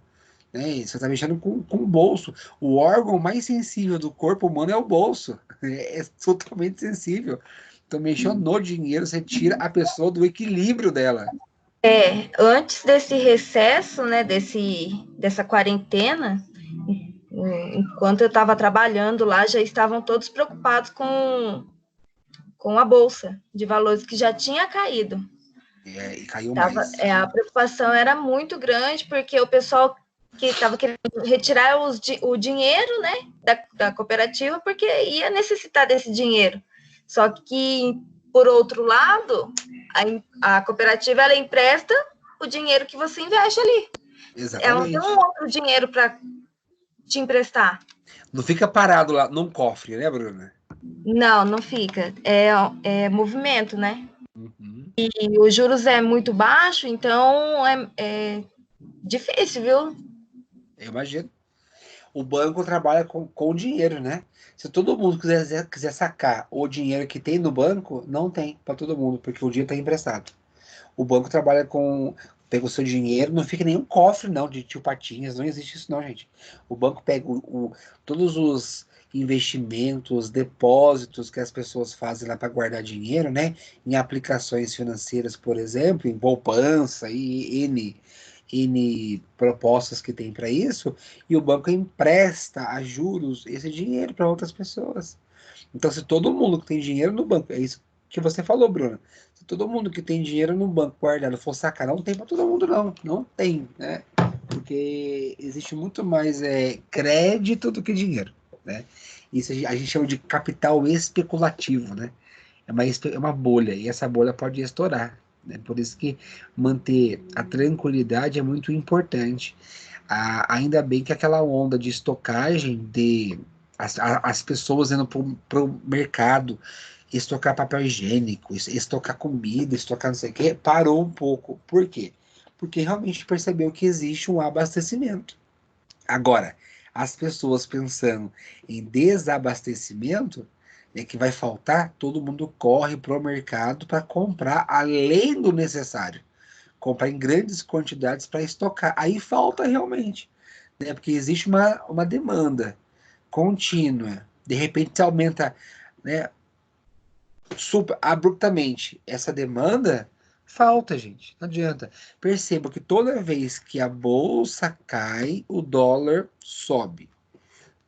né? Você está mexendo com o bolso. O órgão mais sensível do corpo humano é o bolso. É totalmente sensível. Então, mexendo no dinheiro, você tira a pessoa do equilíbrio dela.
Antes desse recesso, né, dessa quarentena, enquanto eu estava trabalhando lá, já estavam todos preocupados com a bolsa de valores que já tinha caído.
E caiu mais.
A preocupação era muito grande, porque o pessoal que estava querendo retirar o dinheiro, né, da cooperativa, porque ia necessitar desse dinheiro. Só que, por outro lado, a cooperativa, ela empresta o dinheiro que você investe ali.
Exatamente.
Ela não tem um outro dinheiro para te emprestar.
Não fica parado lá num cofre, né, Bruna?
Não fica. É movimento, né?
Uhum.
E os juros é muito baixo, então é difícil, viu?
Eu imagino. O banco trabalha com dinheiro, né? Se todo mundo quiser sacar o dinheiro que tem no banco, não tem para todo mundo, porque o dinheiro está emprestado. O banco trabalha com... Pega o seu dinheiro, não fica nenhum cofre, não, de tio Patinhas. Não existe isso, não, gente. O banco pega todos os investimentos, depósitos que as pessoas fazem lá para guardar dinheiro, né? Em aplicações financeiras, por exemplo, em poupança e N propostas que tem para isso, e o banco empresta a juros esse dinheiro para outras pessoas. Então, se todo mundo que tem dinheiro no banco, é isso que você falou, Bruna. Se todo mundo que tem dinheiro no banco guardado for sacar, não tem para todo mundo, não. Não tem, né? Porque existe muito mais crédito do que dinheiro, né? Isso a gente chama de capital especulativo, né? É uma bolha, e essa bolha pode estourar, né? Por isso que manter a tranquilidade é muito importante. Ainda bem que aquela onda de estocagem de as pessoas indo para o mercado estocar papel higiênico, estocar comida, estocar não sei o quê, parou um pouco. Por quê? Porque realmente percebeu que existe um abastecimento. Agora, as pessoas pensando em desabastecimento, que vai faltar, todo mundo corre para o mercado para comprar além do necessário. Comprar em grandes quantidades para estocar. Aí falta realmente, né? Porque existe uma demanda contínua. De repente você aumenta, né, super abruptamente essa demanda, falta, gente. Não adianta. Perceba que toda vez que a bolsa cai, o dólar sobe.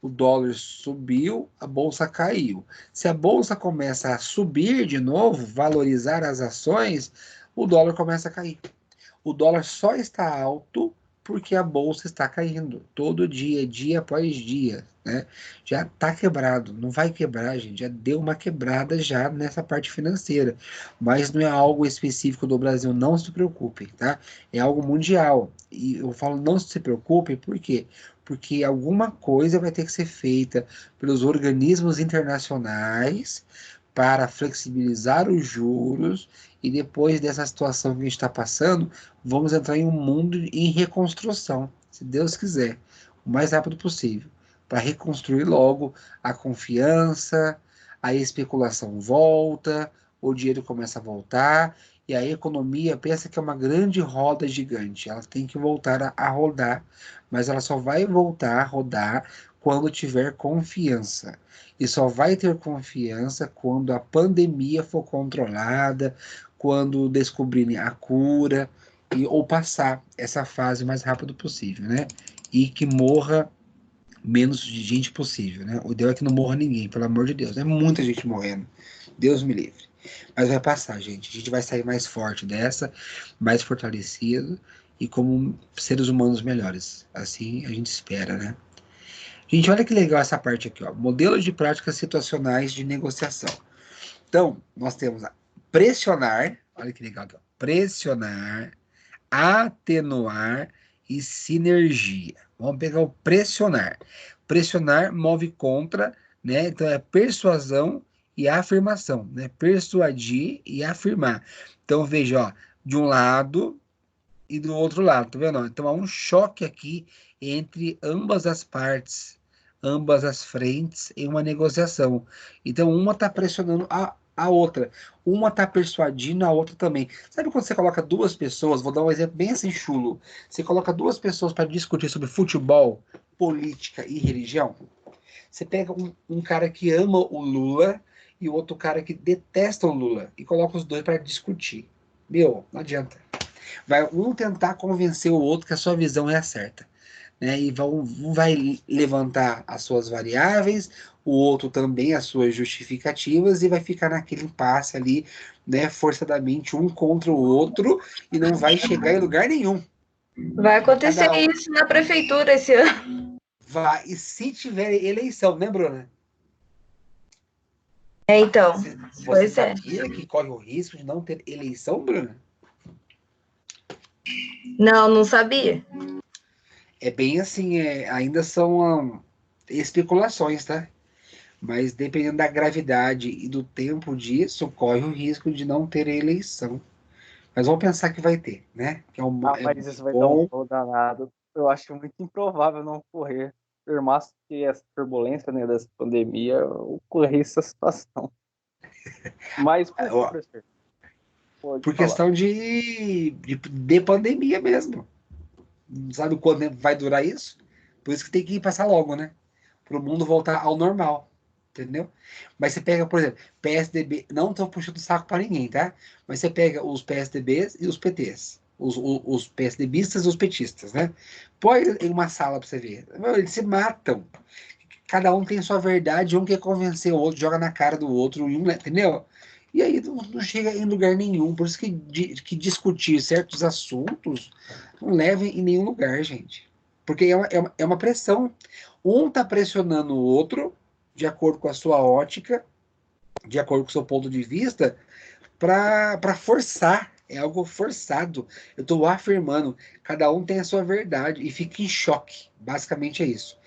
O dólar subiu, a bolsa caiu. Se a bolsa começa a subir de novo, valorizar as ações, o dólar começa a cair. O dólar só está alto porque a bolsa está caindo todo dia, dia após dia, né? Já está quebrado, não vai quebrar, gente. Já deu uma quebrada já nessa parte financeira, mas não é algo específico do Brasil. Não se preocupe, tá? É algo mundial. E eu falo não se preocupe, por quê? Porque alguma coisa vai ter que ser feita pelos organismos internacionais para flexibilizar os juros, e depois dessa situação que a gente está passando, vamos entrar em um mundo em reconstrução, se Deus quiser, o mais rápido possível, para reconstruir logo a confiança, a especulação volta, o dinheiro começa a voltar, e a economia pensa que é uma grande roda gigante, ela tem que voltar a rodar, mas ela só vai voltar a rodar quando tiver confiança. E só vai ter confiança quando a pandemia for controlada, quando descobrirem a cura, ou passar essa fase o mais rápido possível, né? E que morra menos de gente possível, né? O ideal é que não morra ninguém, pelo amor de Deus. É muita gente morrendo. Deus me livre. Mas vai passar, gente. A gente vai sair mais forte dessa, mais fortalecido e como seres humanos melhores. Assim a gente espera, né? Gente, olha que legal essa parte aqui, ó. Modelos de práticas situacionais de negociação. Então, nós temos pressionar, olha que legal aqui, ó. Pressionar, atenuar e sinergia. Vamos pegar o pressionar. Pressionar move contra, né? Então é persuasão e afirmação, né? Persuadir e afirmar. Então veja, ó, de um lado e do outro lado, tá vendo? Então há um choque aqui entre ambas as partes, ambas as frentes em uma negociação. Então uma está pressionando a outra, uma está persuadindo a outra também. Sabe quando você coloca duas pessoas, vou dar um exemplo bem assim chulo, você coloca duas pessoas para discutir sobre futebol, política e religião? Você pega um cara que ama o Lula e o outro cara que detesta o Lula e coloca os dois para discutir. Meu, não adianta. Vai um tentar convencer o outro que a sua visão é a certa, né? E um vai levantar as suas variáveis, o outro também as suas justificativas, e vai ficar naquele impasse ali, né? Forçadamente um contra o outro, e não vai chegar em lugar nenhum.
Vai acontecer
Cada um
isso na prefeitura esse ano.
vai. E se tiver eleição, né, Bruna?
Então,
Você
pois é.
sabia que corre o risco de não ter eleição, Bruna?
Não, não sabia.
É bem assim, ainda são especulações, tá? Mas dependendo da gravidade e do tempo disso, corre o risco de não ter eleição. Mas vamos pensar que vai ter, né? Que
Ah,
é
mas isso vai dar um
bom.
rolo danado. Eu acho muito improvável não ocorrer. Por mais que essa turbulência, né, dessa pandemia ocorrer essa situação. Mas por que, professor? Pode
por
falar.
questão de pandemia mesmo. Não sabe quanto tempo vai durar isso? Por isso que tem que passar logo, né? Para o mundo voltar ao normal. Entendeu? Mas você pega, por exemplo, PSDB, não estou puxando o saco para ninguém, tá? Mas você pega os PSDBs e os PTs. Os PSDBistas e os petistas, né? Põe em uma sala para você ver. Meu, eles se matam. Cada um tem sua verdade, um quer convencer o outro, joga na cara do outro, entendeu? E aí não chega em lugar nenhum. Por isso que discutir certos assuntos não leva em nenhum lugar, gente. Porque é uma pressão. Um está pressionando o outro, de acordo com a sua ótica, de acordo com o seu ponto de vista, para forçar. É algo forçado. Eu estou afirmando. Cada um tem a sua verdade e fica em choque. Basicamente é isso.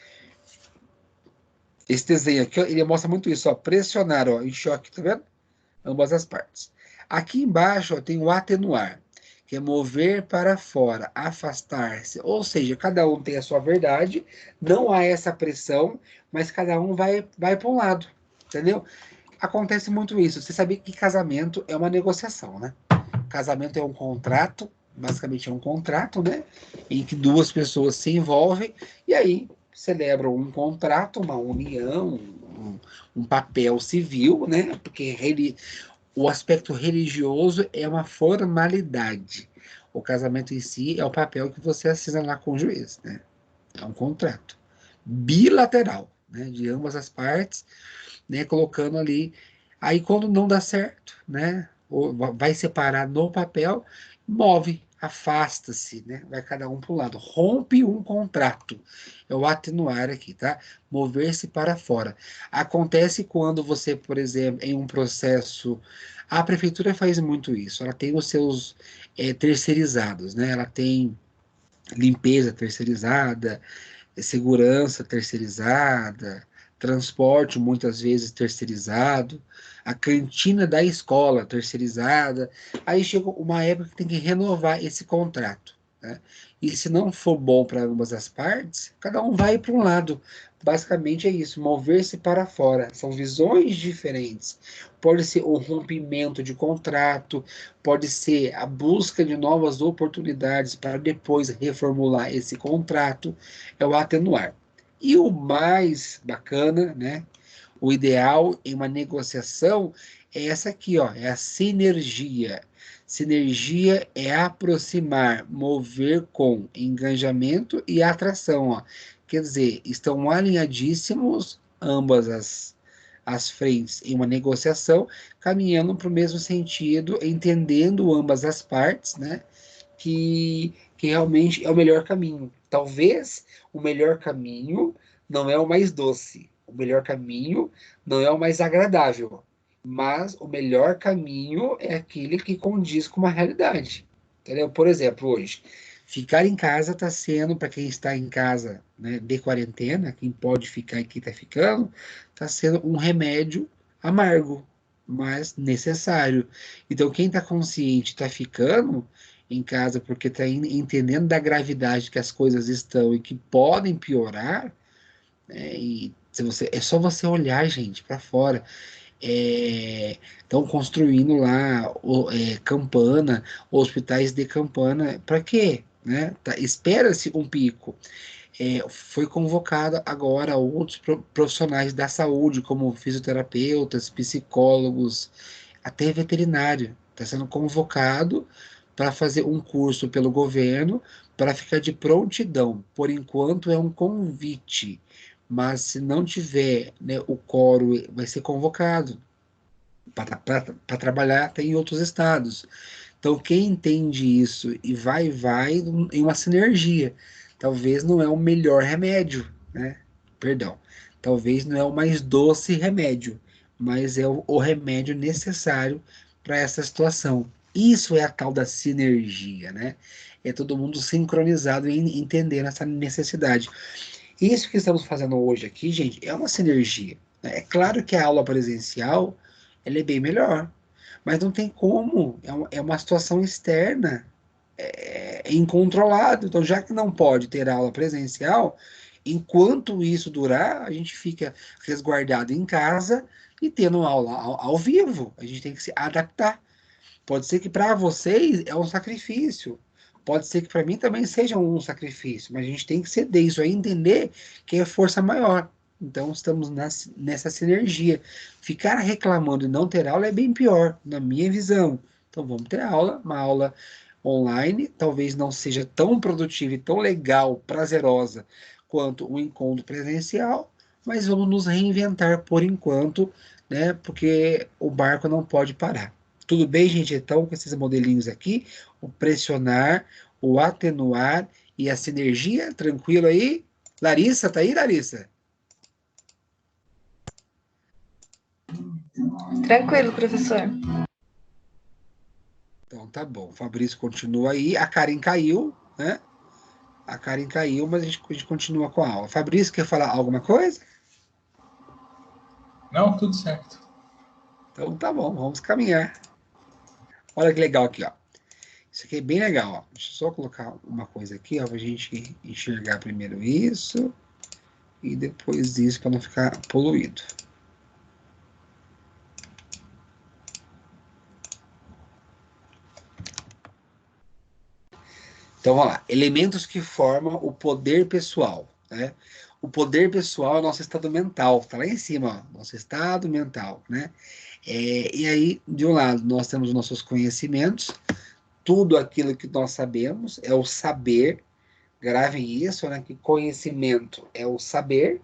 Esse desenho aqui, ó, ele mostra muito isso, ó, pressionar, ó, em choque, tá vendo? Ambas as partes. Aqui embaixo, ó, tem o atenuar, que é mover para fora, afastar-se. Ou seja, cada um tem a sua verdade, não há essa pressão, mas cada um vai para um lado, entendeu? Acontece muito isso. Você sabia que casamento é uma negociação, né? Casamento é um contrato, basicamente é um contrato, né? Em que duas pessoas se envolvem e aí celebram um contrato, uma união, um papel civil, né? Porque o aspecto religioso é uma formalidade. O casamento em si é o papel que você assina lá com o juiz, né? É um contrato bilateral, né? De ambas as partes, né? Colocando ali. Aí quando não dá certo, né? Ou vai separar no papel, move, afasta-se, né? Vai cada um para o lado, rompe um contrato. É o atenuar aqui, tá? Mover-se para fora. Acontece quando você, por exemplo, em um processo, a prefeitura faz muito isso. Ela tem os seus terceirizados, né? Ela tem limpeza terceirizada, segurança terceirizada, transporte muitas vezes terceirizado, a cantina da escola terceirizada. Aí chega uma época que tem que renovar esse contrato, né? E se não for bom para ambas as partes, cada um vai para um lado. Basicamente é isso, mover-se para fora. São visões diferentes. Pode ser o rompimento de contrato, pode ser a busca de novas oportunidades para depois reformular esse contrato, é o atenuar. E o mais bacana, né? O ideal em uma negociação é essa aqui, ó, é a sinergia. Sinergia é aproximar, mover com engajamento e atração, ó. Quer dizer, estão alinhadíssimos ambas as frentes em uma negociação, caminhando para o mesmo sentido, entendendo ambas as partes, né? Que realmente é o melhor caminho. Talvez o melhor caminho não é o mais doce, o melhor caminho não é o mais agradável, mas o melhor caminho é aquele que condiz com uma realidade. Entendeu? Por exemplo, hoje, ficar em casa está sendo, para quem está em casa, né, de quarentena, quem pode ficar e quem está ficando, está sendo um remédio amargo, mas necessário. Então, quem está consciente está ficando em casa porque está entendendo da gravidade que as coisas estão e que podem piorar, né, e se você, é só você olhar, gente, para fora. Estão construindo lá campana, hospitais de campana, para quê? Né? Tá, espera-se um pico. Foi convocado agora outros profissionais da saúde, como fisioterapeutas, psicólogos, até veterinário. Está sendo convocado para fazer um curso pelo governo para ficar de prontidão. Por enquanto é um convite, mas se não tiver, né, o coro, vai ser convocado para trabalhar até em outros estados. Então, quem entende isso e vai em uma sinergia. Talvez não é o melhor remédio, né? Perdão. Talvez não é o mais doce remédio, mas é o remédio necessário para essa situação. Isso é a tal da sinergia, né? É todo mundo sincronizado e entendendo essa necessidade. Isso que estamos fazendo hoje aqui, gente, é uma sinergia, né? É claro que a aula presencial ela é bem melhor, mas não tem como, é uma situação externa, é incontrolável. Então, já que não pode ter aula presencial, enquanto isso durar, a gente fica resguardado em casa e tendo aula ao vivo. A gente tem que se adaptar. Pode ser que para vocês é um sacrifício. Pode ser que para mim também seja um sacrifício, mas a gente tem que ceder isso aí, entender que é força maior. Então, estamos nessa sinergia. Ficar reclamando e não ter aula é bem pior, na minha visão. Então, vamos ter aula, uma aula online, talvez não seja tão produtiva e tão legal, prazerosa, quanto o encontro presencial, mas vamos nos reinventar por enquanto, né? Porque o barco não pode parar. Tudo bem, gente? Então, com esses modelinhos aqui, o pressionar, o atenuar e a sinergia, tranquilo aí? Larissa, tá aí, Larissa?
Tranquilo, professor.
Então tá bom. O Fabrício continua aí. A Karen caiu, né? A Karen caiu, mas a gente continua com a aula. Fabrício, quer falar alguma coisa?
Não, tudo certo.
Então tá bom, vamos caminhar. Olha que legal aqui, ó. Isso aqui é bem legal, ó. Deixa eu só colocar uma coisa aqui, ó, pra gente enxergar primeiro isso e depois isso para não ficar poluído. Então, vamos lá. Elementos que formam o poder pessoal, né? O poder pessoal é o nosso estado mental, tá lá em cima, ó, nosso estado mental, né? E aí, de um lado, nós temos os nossos conhecimentos, tudo aquilo que nós sabemos é o saber, gravem isso, né? Que conhecimento é o saber.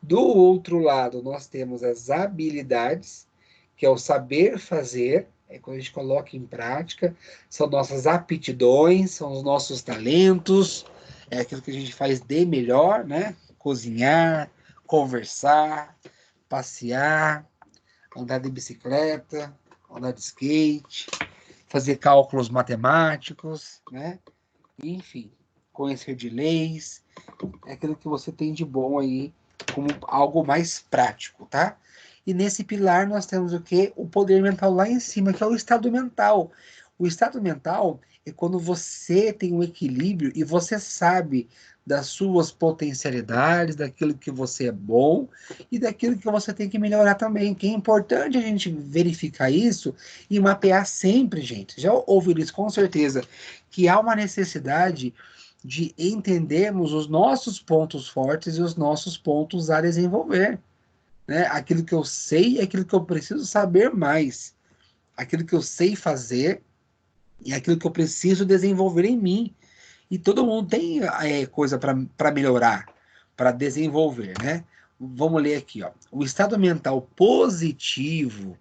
Do outro lado, nós temos as habilidades, que é o saber fazer, é quando a gente coloca em prática, são nossas aptidões, são os nossos talentos, é aquilo que a gente faz de melhor, né? Cozinhar, conversar, passear, andar de bicicleta, andar de skate, fazer cálculos matemáticos, né? Enfim, conhecer de leis, é aquilo que você tem de bom aí, como algo mais prático, tá? E nesse pilar nós temos o quê? O poder mental lá em cima, que é o estado mental. O estado mental é quando você tem um equilíbrio e você sabe das suas potencialidades, daquilo que você é bom e daquilo que você tem que melhorar também. Que é importante a gente verificar isso e mapear sempre, gente. Já ouviram isso com certeza, que há uma necessidade de entendermos os nossos pontos fortes e os nossos pontos a desenvolver, né? Aquilo que eu sei e aquilo que eu preciso saber mais. Aquilo que eu sei fazer e aquilo que eu preciso desenvolver em mim. E todo mundo tem coisa para melhorar, para desenvolver, né? Vamos ler aqui, ó. O estado mental positivo,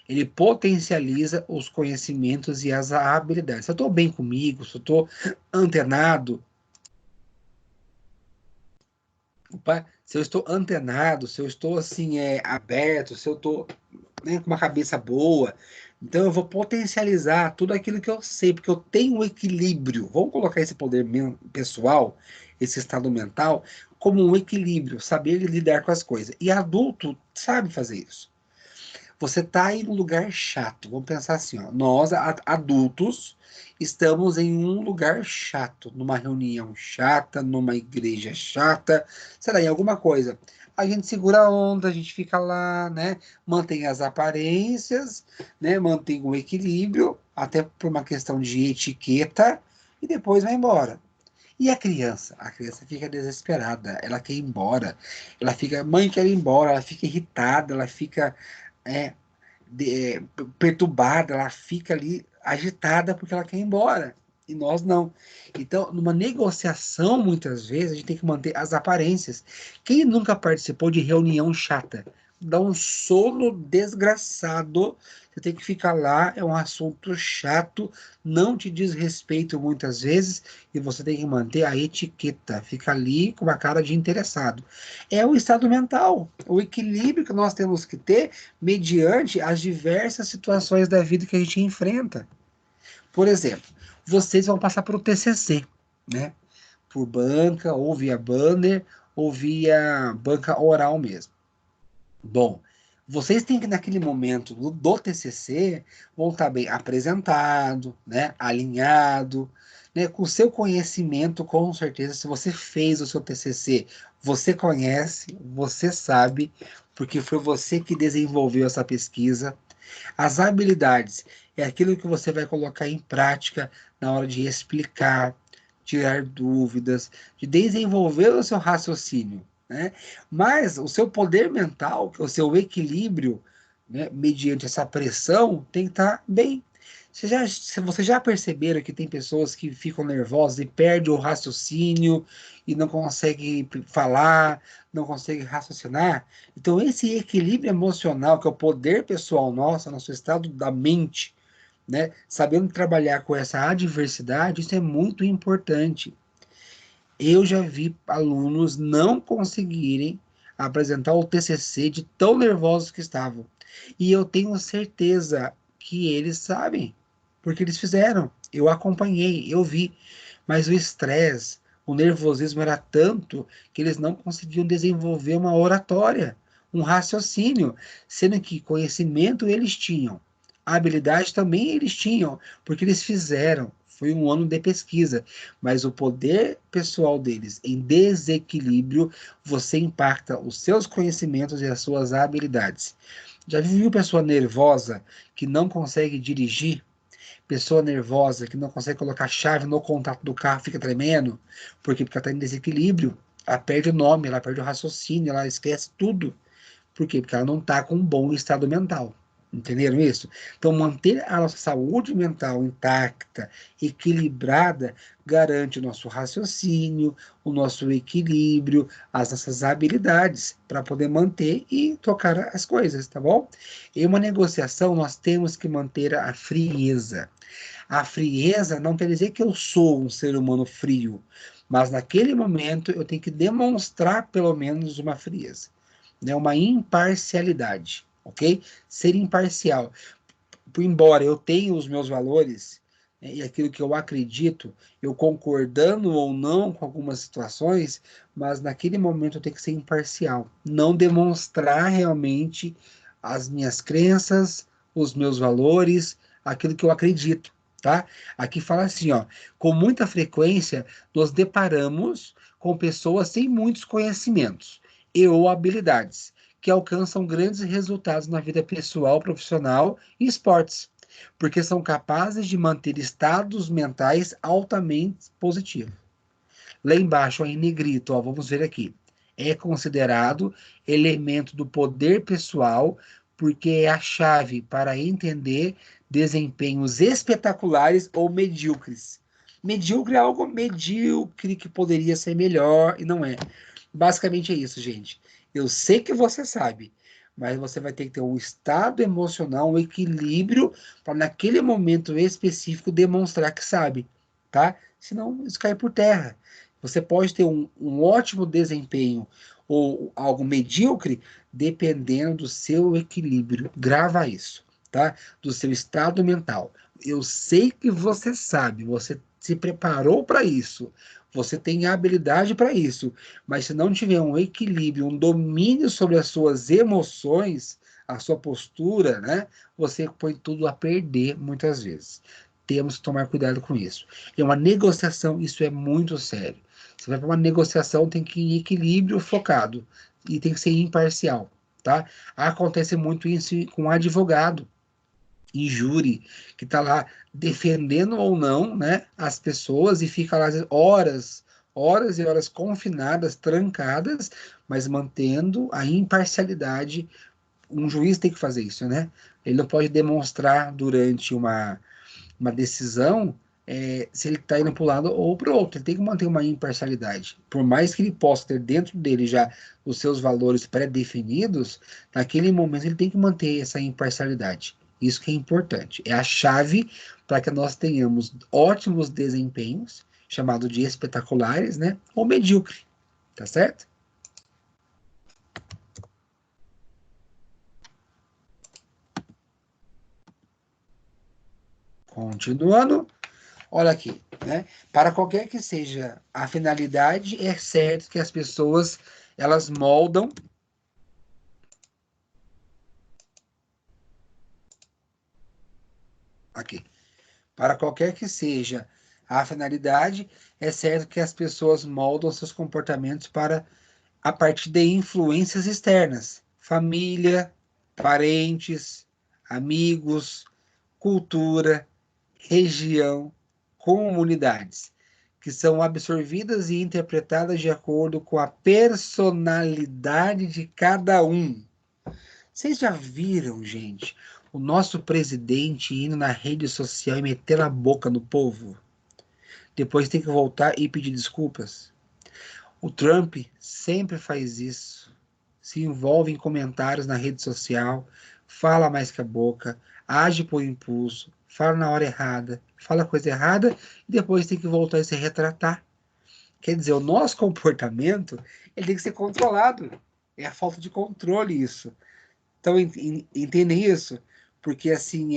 ele potencializa os conhecimentos e as habilidades. Se eu estou bem comigo, se eu estou antenado, se eu estou antenado, se eu estou assim aberto, se eu estou, né, com uma cabeça boa, então eu vou potencializar tudo aquilo que eu sei, porque eu tenho um equilíbrio. Vamos colocar esse poder pessoal, esse estado mental, como um equilíbrio, saber lidar com as coisas. E adulto sabe fazer isso. Você está em um lugar chato. Vamos pensar assim, ó. Nós, adultos, estamos em um lugar chato, numa reunião chata, numa igreja chata, sei lá, em alguma coisa. A gente segura a onda, a gente fica lá, né? Mantém as aparências, né? Mantém o equilíbrio, até por uma questão de etiqueta, e depois vai embora. E a criança? A criança fica desesperada, ela quer ir embora, ela fica, mãe quer ir embora, ela fica irritada, ela fica é, perturbada, ela fica ali agitada porque ela quer ir embora. E nós não. Então, numa negociação, muitas vezes, a gente tem que manter as aparências. Quem nunca participou de reunião chata? Dá um sono desgraçado. Você tem que ficar lá, é um assunto chato, não te diz respeito muitas vezes, e você tem que manter a etiqueta. Fica ali com uma cara de interessado. É o estado mental, o equilíbrio que nós temos que ter mediante as diversas situações da vida que a gente enfrenta. Por exemplo, vocês vão passar por o TCC, né? Por banca, ou via banner, ou via banca oral mesmo. Bom, vocês têm que, naquele momento do TCC, vão estar bem apresentado, né? Alinhado, né? Com o seu conhecimento, com certeza, se você fez o seu TCC, você conhece, você sabe, porque foi você que desenvolveu essa pesquisa. As habilidades é aquilo que você vai colocar em prática na hora de explicar, tirar dúvidas, de desenvolver o seu raciocínio, né? Mas o seu poder mental, que é o seu equilíbrio, né, mediante essa pressão, tem que estar bem. Você já perceberam que tem pessoas que ficam nervosas e perdem o raciocínio e não conseguem falar, não conseguem raciocinar? Então, esse equilíbrio emocional, que é o poder pessoal nosso, nosso estado da mente, né, sabendo trabalhar com essa adversidade, isso é muito importante. Eu já vi alunos não conseguirem apresentar o TCC de tão nervosos que estavam. E eu tenho certeza que eles sabem, porque eles fizeram. Eu acompanhei, eu vi. Mas o estresse, o nervosismo era tanto que eles não conseguiam desenvolver uma oratória, um raciocínio, sendo que conhecimento eles tinham, habilidade também eles tinham, porque eles fizeram. Foi um ano de pesquisa, mas o poder pessoal deles em desequilíbrio, você impacta os seus conhecimentos e as suas habilidades. Já viu pessoa nervosa que não consegue dirigir? Pessoa nervosa que não consegue colocar a chave no contato do carro, fica tremendo? Por quê? Porque ela está em desequilíbrio. Ela perde o nome, ela perde o raciocínio, ela esquece tudo. Por quê? Porque ela não está com um bom estado mental. Entenderam isso? Então, manter a nossa saúde mental intacta, equilibrada, garante o nosso raciocínio, o nosso equilíbrio, as nossas habilidades para poder manter e tocar as coisas, tá bom? Em uma negociação, nós temos que manter a frieza. A frieza não quer dizer que eu sou um ser humano frio, mas naquele momento eu tenho que demonstrar pelo menos uma frieza, né, uma imparcialidade, ok? Ser imparcial. Embora eu tenha os meus valores, né, e aquilo que eu acredito, eu concordando ou não com algumas situações, mas naquele momento eu tenho que ser imparcial. Não demonstrar realmente as minhas crenças, os meus valores, aquilo que eu acredito, tá? Aqui fala assim, ó, com muita frequência nos deparamos com pessoas sem muitos conhecimentos e ou habilidades, que alcançam grandes resultados na vida pessoal, profissional e esportes, porque são capazes de manter estados mentais altamente positivos. Lá embaixo, ó, em negrito, ó, vamos ver aqui. É considerado elemento do poder pessoal, porque é a chave para entender desempenhos espetaculares ou medíocres. Medíocre é algo medíocre que poderia ser melhor e não é. Basicamente é isso, gente. Eu sei que você sabe, mas você vai ter que ter um estado emocional, um equilíbrio para naquele momento específico demonstrar que sabe, tá? Senão isso cai por terra. Você pode ter um ótimo desempenho ou algo medíocre dependendo do seu equilíbrio. Grava isso, tá? Do seu estado mental. Eu sei que você sabe, você se preparou para isso, você tem habilidade para isso, mas se não tiver um equilíbrio, um domínio sobre as suas emoções, a sua postura, né? Você põe tudo a perder muitas vezes. Temos que tomar cuidado com isso. É uma negociação, isso é muito sério. Você vai para uma negociação, tem que ir em equilíbrio focado e tem que ser imparcial, tá? Acontece muito isso com advogado e júri, que está lá defendendo ou não, né, as pessoas e fica lá horas, horas e horas confinadas, trancadas, mas mantendo a imparcialidade. Um juiz tem que fazer isso, né? Ele não pode demonstrar durante uma decisão se ele está indo para um lado ou para o outro. Ele tem que manter uma imparcialidade. Por mais que ele possa ter dentro dele já os seus valores pré-definidos, naquele momento ele tem que manter essa imparcialidade. Isso que é importante. É a chave para que nós tenhamos ótimos desempenhos, chamado de espetaculares, né? Ou medíocre. Tá certo? Continuando. Olha aqui, né? Para qualquer que seja a finalidade, é certo que as pessoas elas moldam aqui. Para qualquer que seja a finalidade, é certo que as pessoas moldam seus comportamentos para a partir de influências externas, família, parentes, amigos, cultura, região, comunidades, que são absorvidas e interpretadas de acordo com a personalidade de cada um. Vocês já viram, gente, o nosso presidente indo na rede social e metendo a boca no povo? Depois tem que voltar e pedir desculpas. O Trump sempre faz isso. Se envolve em comentários na rede social, fala mais que a boca, age por impulso, fala na hora errada, fala coisa errada e depois tem que voltar e se retratar. Quer dizer, o nosso comportamento ele tem que ser controlado. É a falta de controle isso. Então, entendem isso? Porque, assim,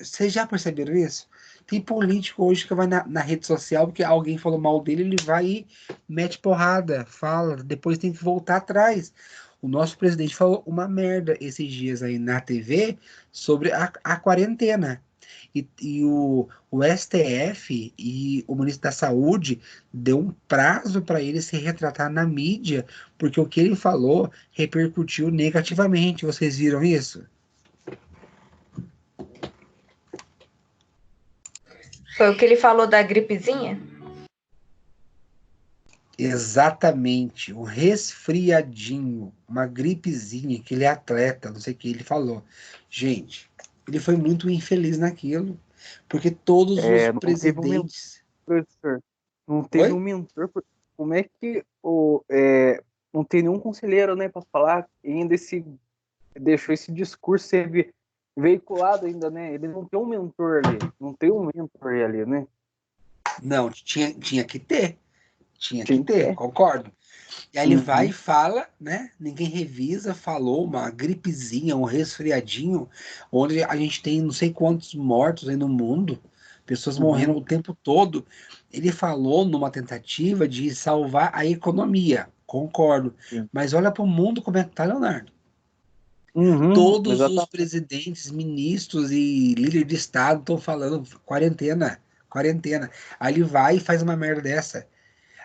vocês já perceberam isso? Tem político hoje que vai na rede social porque alguém falou mal dele, ele vai e mete porrada, fala, depois tem que voltar atrás. O nosso presidente falou uma merda esses dias aí na TV sobre a quarentena. E o STF e o ministro da Saúde deu um prazo para ele se retratar na mídia, porque o que ele falou repercutiu negativamente. Vocês viram isso?
Foi o que ele falou da gripezinha?
Exatamente, um resfriadinho, uma gripezinha, que ele é atleta, não sei o que ele falou. Gente, ele foi muito infeliz naquilo, porque todos os
Não
presidentes...
Professor, não teve
Oi?
um mentor. Como é que não tem nenhum conselheiro, né, para falar ainda deixou esse discurso ser veiculado ainda, né? Ele não tem um mentor ali, não tem um mentor ali, né?
Não, tinha que ter. Tinha que
Tinha que
ter,
ter.
concordo. E aí ele vai e
Uhum.
fala, né? Ninguém revisa, falou uma gripezinha, um resfriadinho, onde a gente tem não sei quantos mortos aí no mundo, pessoas morrendo o tempo todo. Ele falou numa tentativa de salvar a economia, concordo.
Sim.
Mas olha para o mundo como é que tá, Leonardo. Todos os
Exatamente.
presidentes, ministros e líderes de Estado estão falando quarentena, quarentena. Aí ele vai e faz uma merda dessa.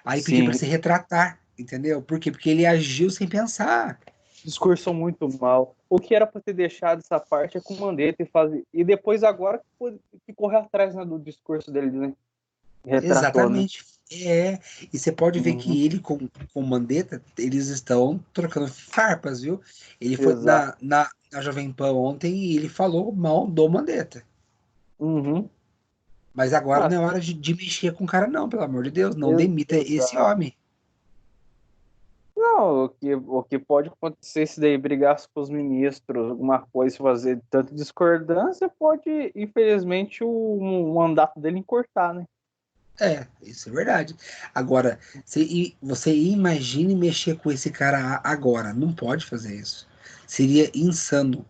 Aí pediu para
Sim.
se retratar, entendeu? Por quê? Porque ele agiu sem pensar.
Discursou muito mal. O que era para ter deixado essa parte é com o Mandetta e depois agora que correr atrás, né, do discurso dele, né? Retratou, né?
Exatamente. E você pode ver
Uhum.
que ele com o Mandetta, eles estão trocando farpas, viu? Ele foi
Exato.
na Jovem Pan ontem e ele falou mal do Mandetta.
Uhum.
Mas agora
Ah,
não é hora de mexer com o cara, não, pelo amor de Deus. Não demita esse
exato.
homem.
Não, o que pode acontecer se daí brigasse com os ministros, alguma coisa, fazer tanta discordância, pode, infelizmente, o mandato dele encurtar, né?
Isso é verdade. Agora, você imagine mexer com esse cara agora. Não pode fazer isso. Seria insano.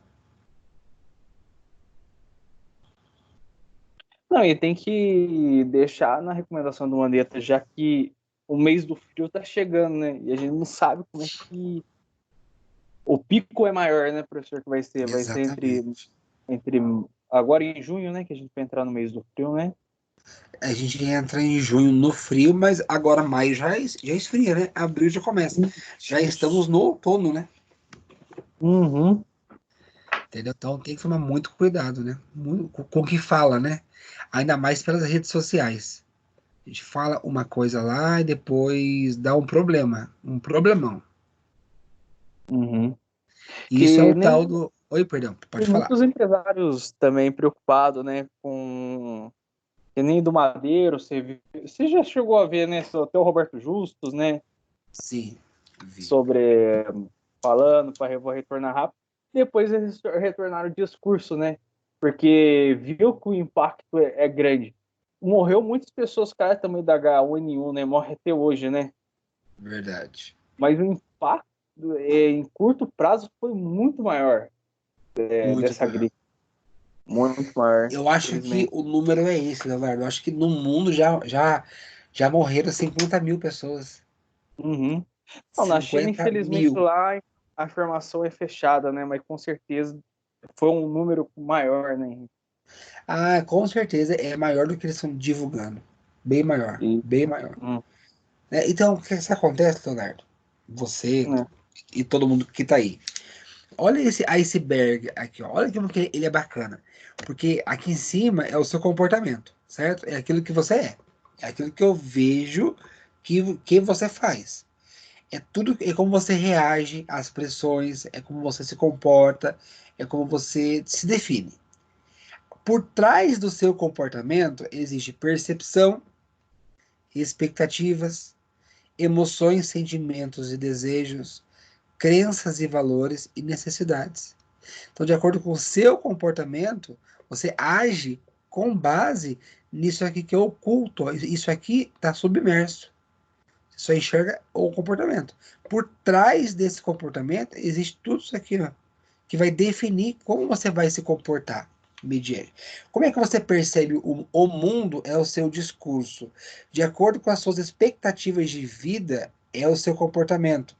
Não, e tem que deixar na recomendação do Mandetta, já que o mês do frio tá chegando, né? E a gente não sabe como é que o pico é maior, né, professor, que vai ser? Vai ser
Exatamente.
entre agora em junho, né, que a gente vai entrar no mês do frio, né?
A gente entra em junho no frio, mas agora maio já esfria, né? Abril já começa. Já estamos no outono, né?
Uhum.
Entendeu? Então tem que tomar muito cuidado, né? Com o que fala, né? Ainda mais pelas redes sociais. A gente fala uma coisa lá e depois dá um problema, um problemão.
Uhum.
E isso é
Que
o
nem
tal do. Oi, perdão, pode
tem
falar.
muitos empresários também preocupados, né, com que nem do Madeiro, você já chegou a ver, né, até o Roberto Justus, né,
Sim, vi.
sobre falando para vou retornar rápido. Depois eles retornaram o discurso, né, porque viu que o impacto é grande. Morreu muitas pessoas, cara, também da H1N1, né, morre até hoje, né,
Verdade.
mas o impacto em curto prazo foi muito maior
Muito
dessa
maior.
gripe, muito maior,
Eu acho que
infelizmente.
o número é esse, Leonardo. Eu acho que no mundo já morreram 50 mil pessoas.
Uhum. Não, na China,
50
infelizmente,
mil.
lá a informação é fechada, né? Mas com certeza foi um número maior, né?
Ah, com certeza é maior do que eles estão divulgando. Bem maior.
E,
Bem maior.
hum,
Então, o que acontece, Leonardo? Você
né?
e todo mundo que tá aí. Olha esse iceberg aqui, ó. Olha como que ele é bacana. Porque aqui em cima é o seu comportamento, certo? É aquilo que você é. É aquilo que eu vejo que você faz. É tudo, é como você reage às pressões, é como você se comporta, é como você se define. Por trás do seu comportamento existe percepção, expectativas, emoções, sentimentos e desejos, crenças e valores e necessidades. Então, de acordo com o seu comportamento, você age com base nisso aqui que é oculto. Isso aqui está submerso. Você só enxerga o comportamento. Por trás desse comportamento, existe tudo isso aqui, ó, que vai definir como você vai se comportar. Mediante. Como é que você percebe o mundo? É o seu discurso. De acordo com as suas expectativas de vida, é o seu comportamento.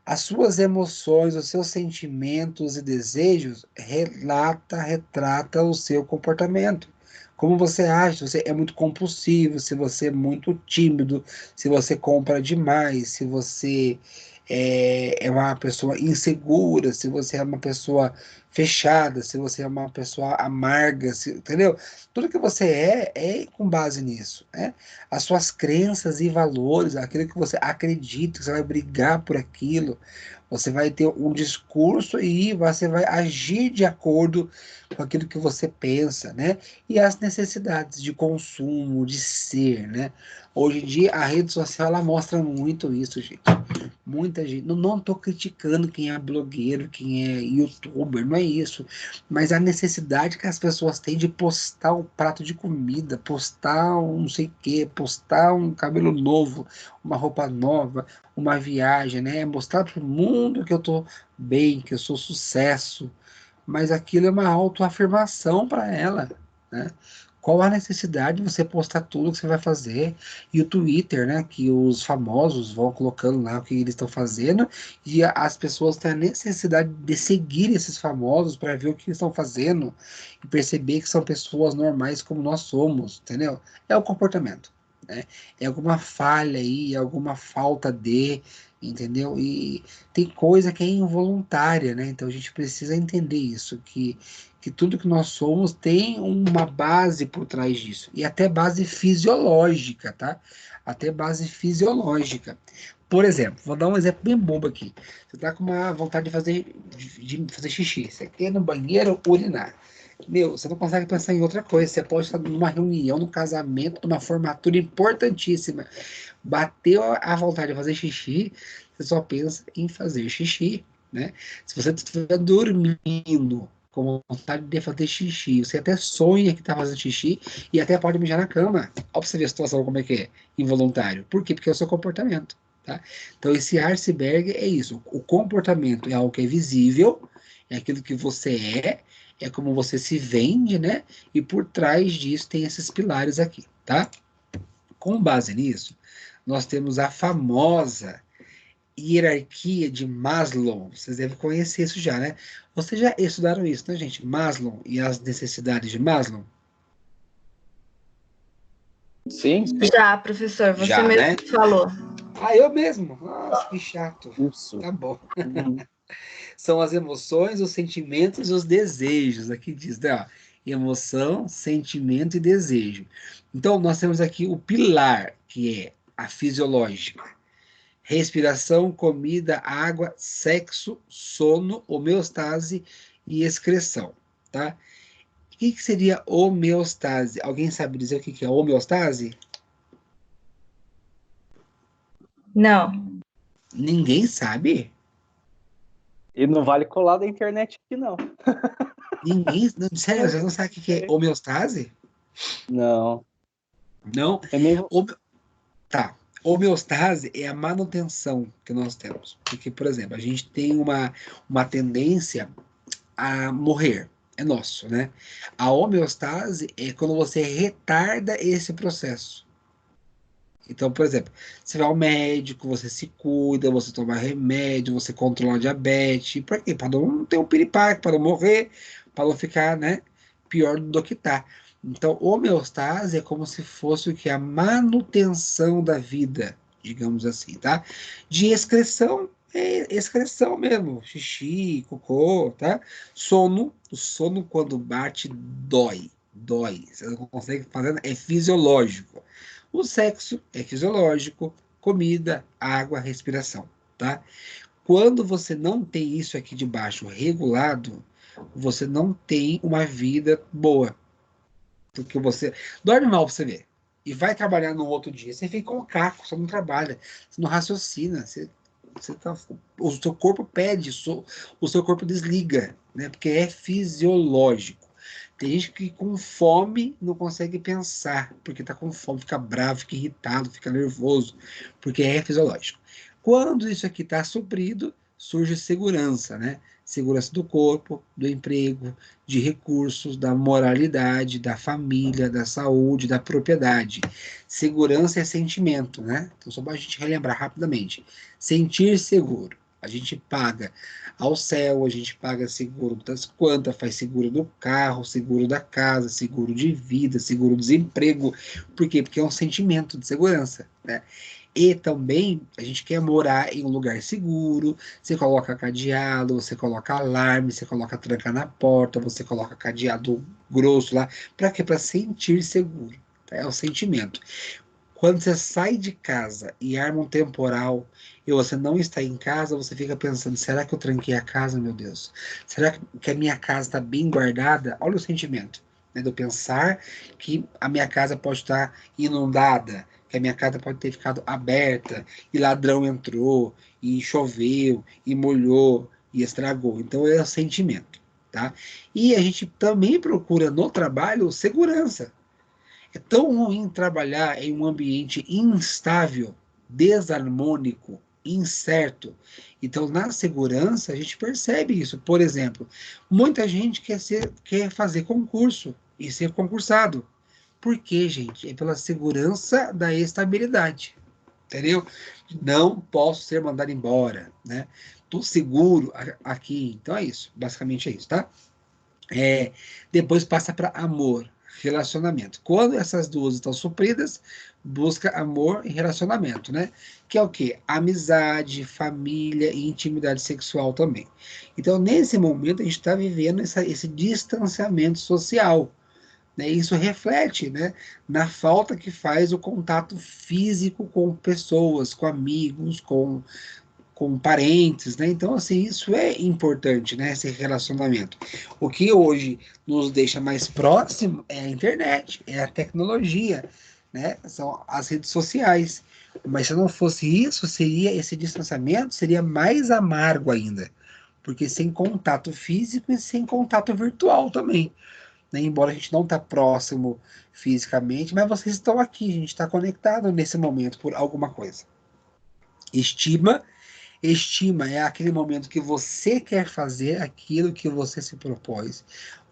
As suas emoções, os seus sentimentos e desejos retrata o seu comportamento. Como você age, se você é muito compulsivo, se você é muito tímido, se você compra demais, se você é uma pessoa insegura, se você é uma pessoa fechada, se você é uma pessoa amarga, entendeu? Tudo que você é com base nisso, né? As suas crenças e valores, aquilo que você acredita, que você vai brigar por aquilo, você vai ter um discurso e você vai agir de acordo com aquilo que você pensa, né? E as necessidades de consumo, de ser, né? Hoje em dia a rede social ela mostra muito isso, gente. Muita gente, não estou criticando quem é blogueiro, quem é youtuber, não é isso, mas a necessidade que as pessoas têm de postar um prato de comida, postar um não sei o que, postar um cabelo novo, uma roupa nova, uma viagem, né? Mostrar para o mundo que eu estou bem, que eu sou sucesso, mas aquilo é uma autoafirmação para ela, né? Qual a necessidade de você postar tudo que você vai fazer? E o Twitter, né? Que os famosos vão colocando lá o que eles estão fazendo, e as pessoas têm a necessidade de seguir esses famosos para ver o que eles estão fazendo e perceber que são pessoas normais como nós somos, entendeu? É o comportamento, né? É alguma falha aí, alguma falta de, entendeu? E tem coisa que é involuntária, né? Então a gente precisa entender isso, que tudo que nós somos tem uma base por trás disso, e até base fisiológica, tá? Até base fisiológica. Por exemplo, vou dar um exemplo bem bobo aqui. Você tá com uma vontade de fazer xixi, você quer ir no banheiro urinar. Meu, você não consegue pensar em outra coisa. Você pode estar numa reunião, num casamento, numa formatura importantíssima. Bateu a vontade de fazer xixi, você só pensa em fazer xixi, né? Se você estiver dormindo com vontade de fazer xixi, você até sonha que está fazendo xixi e até pode mijar na cama. Olha pra você ver a situação como é que é, involuntário. Por quê? Porque é o seu comportamento, tá? Então esse iceberg é isso. O comportamento é algo que é visível, é aquilo que você é como você se vende, né? E por trás disso tem esses pilares aqui, tá? Com base nisso, nós temos a famosa hierarquia de Maslow. Vocês devem conhecer isso já, né? Vocês já estudaram isso, né, gente? Maslow e as necessidades de Maslow?
Sim,
Já, professor, você
Já,
mesmo
né?
falou.
Ah, eu mesmo? Nossa, que chato.
isso.
Tá bom.
Uhum.
São as emoções, os sentimentos e os desejos. Aqui diz, né? Ó, emoção, sentimento e desejo. Então, nós temos aqui o pilar, que é a fisiológica. Respiração, comida, água, sexo, sono, homeostase e excreção, tá? O que seria homeostase? Alguém sabe dizer o que é homeostase?
Não.
Ninguém sabe?
E não vale colar da internet aqui, não.
Ninguém, não, sério, você não sabe o que é homeostase?
Não.
Não?
É meio.
Tá. Homeostase é a manutenção que nós temos. Porque, por exemplo, a gente tem uma tendência a morrer. É nosso, né? A homeostase é quando você retarda esse processo. Então, por exemplo, você vai ao médico, você se cuida, você toma remédio, você controla a diabetes. Para quê? Para não ter um piripaque, para não morrer, para não ficar, né, pior do que tá. Então, homeostase é como se fosse o que? A manutenção da vida, digamos assim, tá? De excreção É excreção mesmo, xixi, cocô, tá? Sono, o sono quando bate dói, dói. Você não consegue fazer, é fisiológico. O sexo é fisiológico, comida, água, respiração, tá? Quando você não tem isso aqui de baixo regulado, você não tem uma vida boa. Porque você dorme mal pra você ver. E vai trabalhar no outro dia. Você fica com um caco, você não trabalha, você não raciocina, o seu corpo pede, o seu corpo desliga, né? Porque é fisiológico. Tem gente que com fome não consegue pensar, porque tá com fome, fica bravo, fica irritado, fica nervoso, porque é fisiológico. Quando isso aqui está suprido, surge segurança, né? Segurança do corpo, do emprego, de recursos, da moralidade, da família, da saúde, da propriedade. Segurança é sentimento, né? Então, só para a gente relembrar rapidamente. Sentir seguro. A gente paga ao céu, a gente paga seguro das quantas, faz seguro do carro, seguro da casa, seguro de vida, seguro do desemprego. Por quê? Porque é um sentimento de segurança, né? E também a gente quer morar em um lugar seguro. Você coloca cadeado, você coloca alarme, você coloca tranca na porta, você coloca cadeado grosso lá. Para quê? Para sentir seguro. Tá? É o sentimento. Quando você sai de casa e arma um temporal e você não está em casa, você fica pensando: será que eu tranquei a casa, meu Deus? Será que a minha casa está bem guardada? Olha o sentimento, né, de eu pensar que a minha casa pode estar inundada, que a minha casa pode ter ficado aberta e ladrão entrou e choveu e molhou e estragou. Então é o sentimento, tá? E a gente também procura no trabalho segurança. É tão ruim trabalhar em um ambiente instável, desarmônico, incerto. Então, na segurança, a gente percebe isso. Por exemplo, muita gente quer fazer concurso e ser concursado. Por quê, gente? É pela segurança da estabilidade. Entendeu? Não posso ser mandado embora, né? Tô seguro aqui. Então é isso. Basicamente é isso, tá? Depois passa para amor, relacionamento. Quando essas duas estão supridas, busca amor e relacionamento, né? Que é o quê? Amizade, família e intimidade sexual também. Então, nesse momento, a gente está vivendo esse distanciamento social, né? Isso reflete, né, na falta que faz o contato físico com pessoas, com amigos, com parentes, né? Então, assim, isso é importante, né? Esse relacionamento. O que hoje nos deixa mais próximo é a internet, é a tecnologia, né? São as redes sociais. Mas se não fosse isso, esse distanciamento seria mais amargo ainda, porque sem contato físico e sem contato virtual também, né? Embora a gente não está próximo fisicamente, mas vocês estão aqui, a gente está conectado nesse momento por alguma coisa. Estima é aquele momento que você quer fazer aquilo que você se propôs.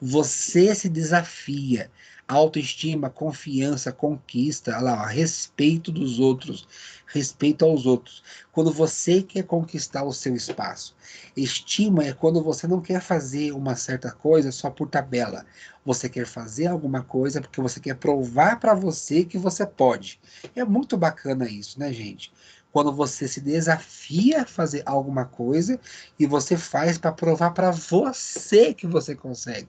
Você se desafia. Autoestima, confiança, conquista, olha lá, ó, respeito dos outros, respeito aos outros. Quando você quer conquistar o seu espaço. Estima é quando você não quer fazer uma certa coisa só por tabela. Você quer fazer alguma coisa porque você quer provar para você que você pode. É muito bacana isso, né, gente? Quando você se desafia a fazer alguma coisa e você faz para provar para você que você consegue.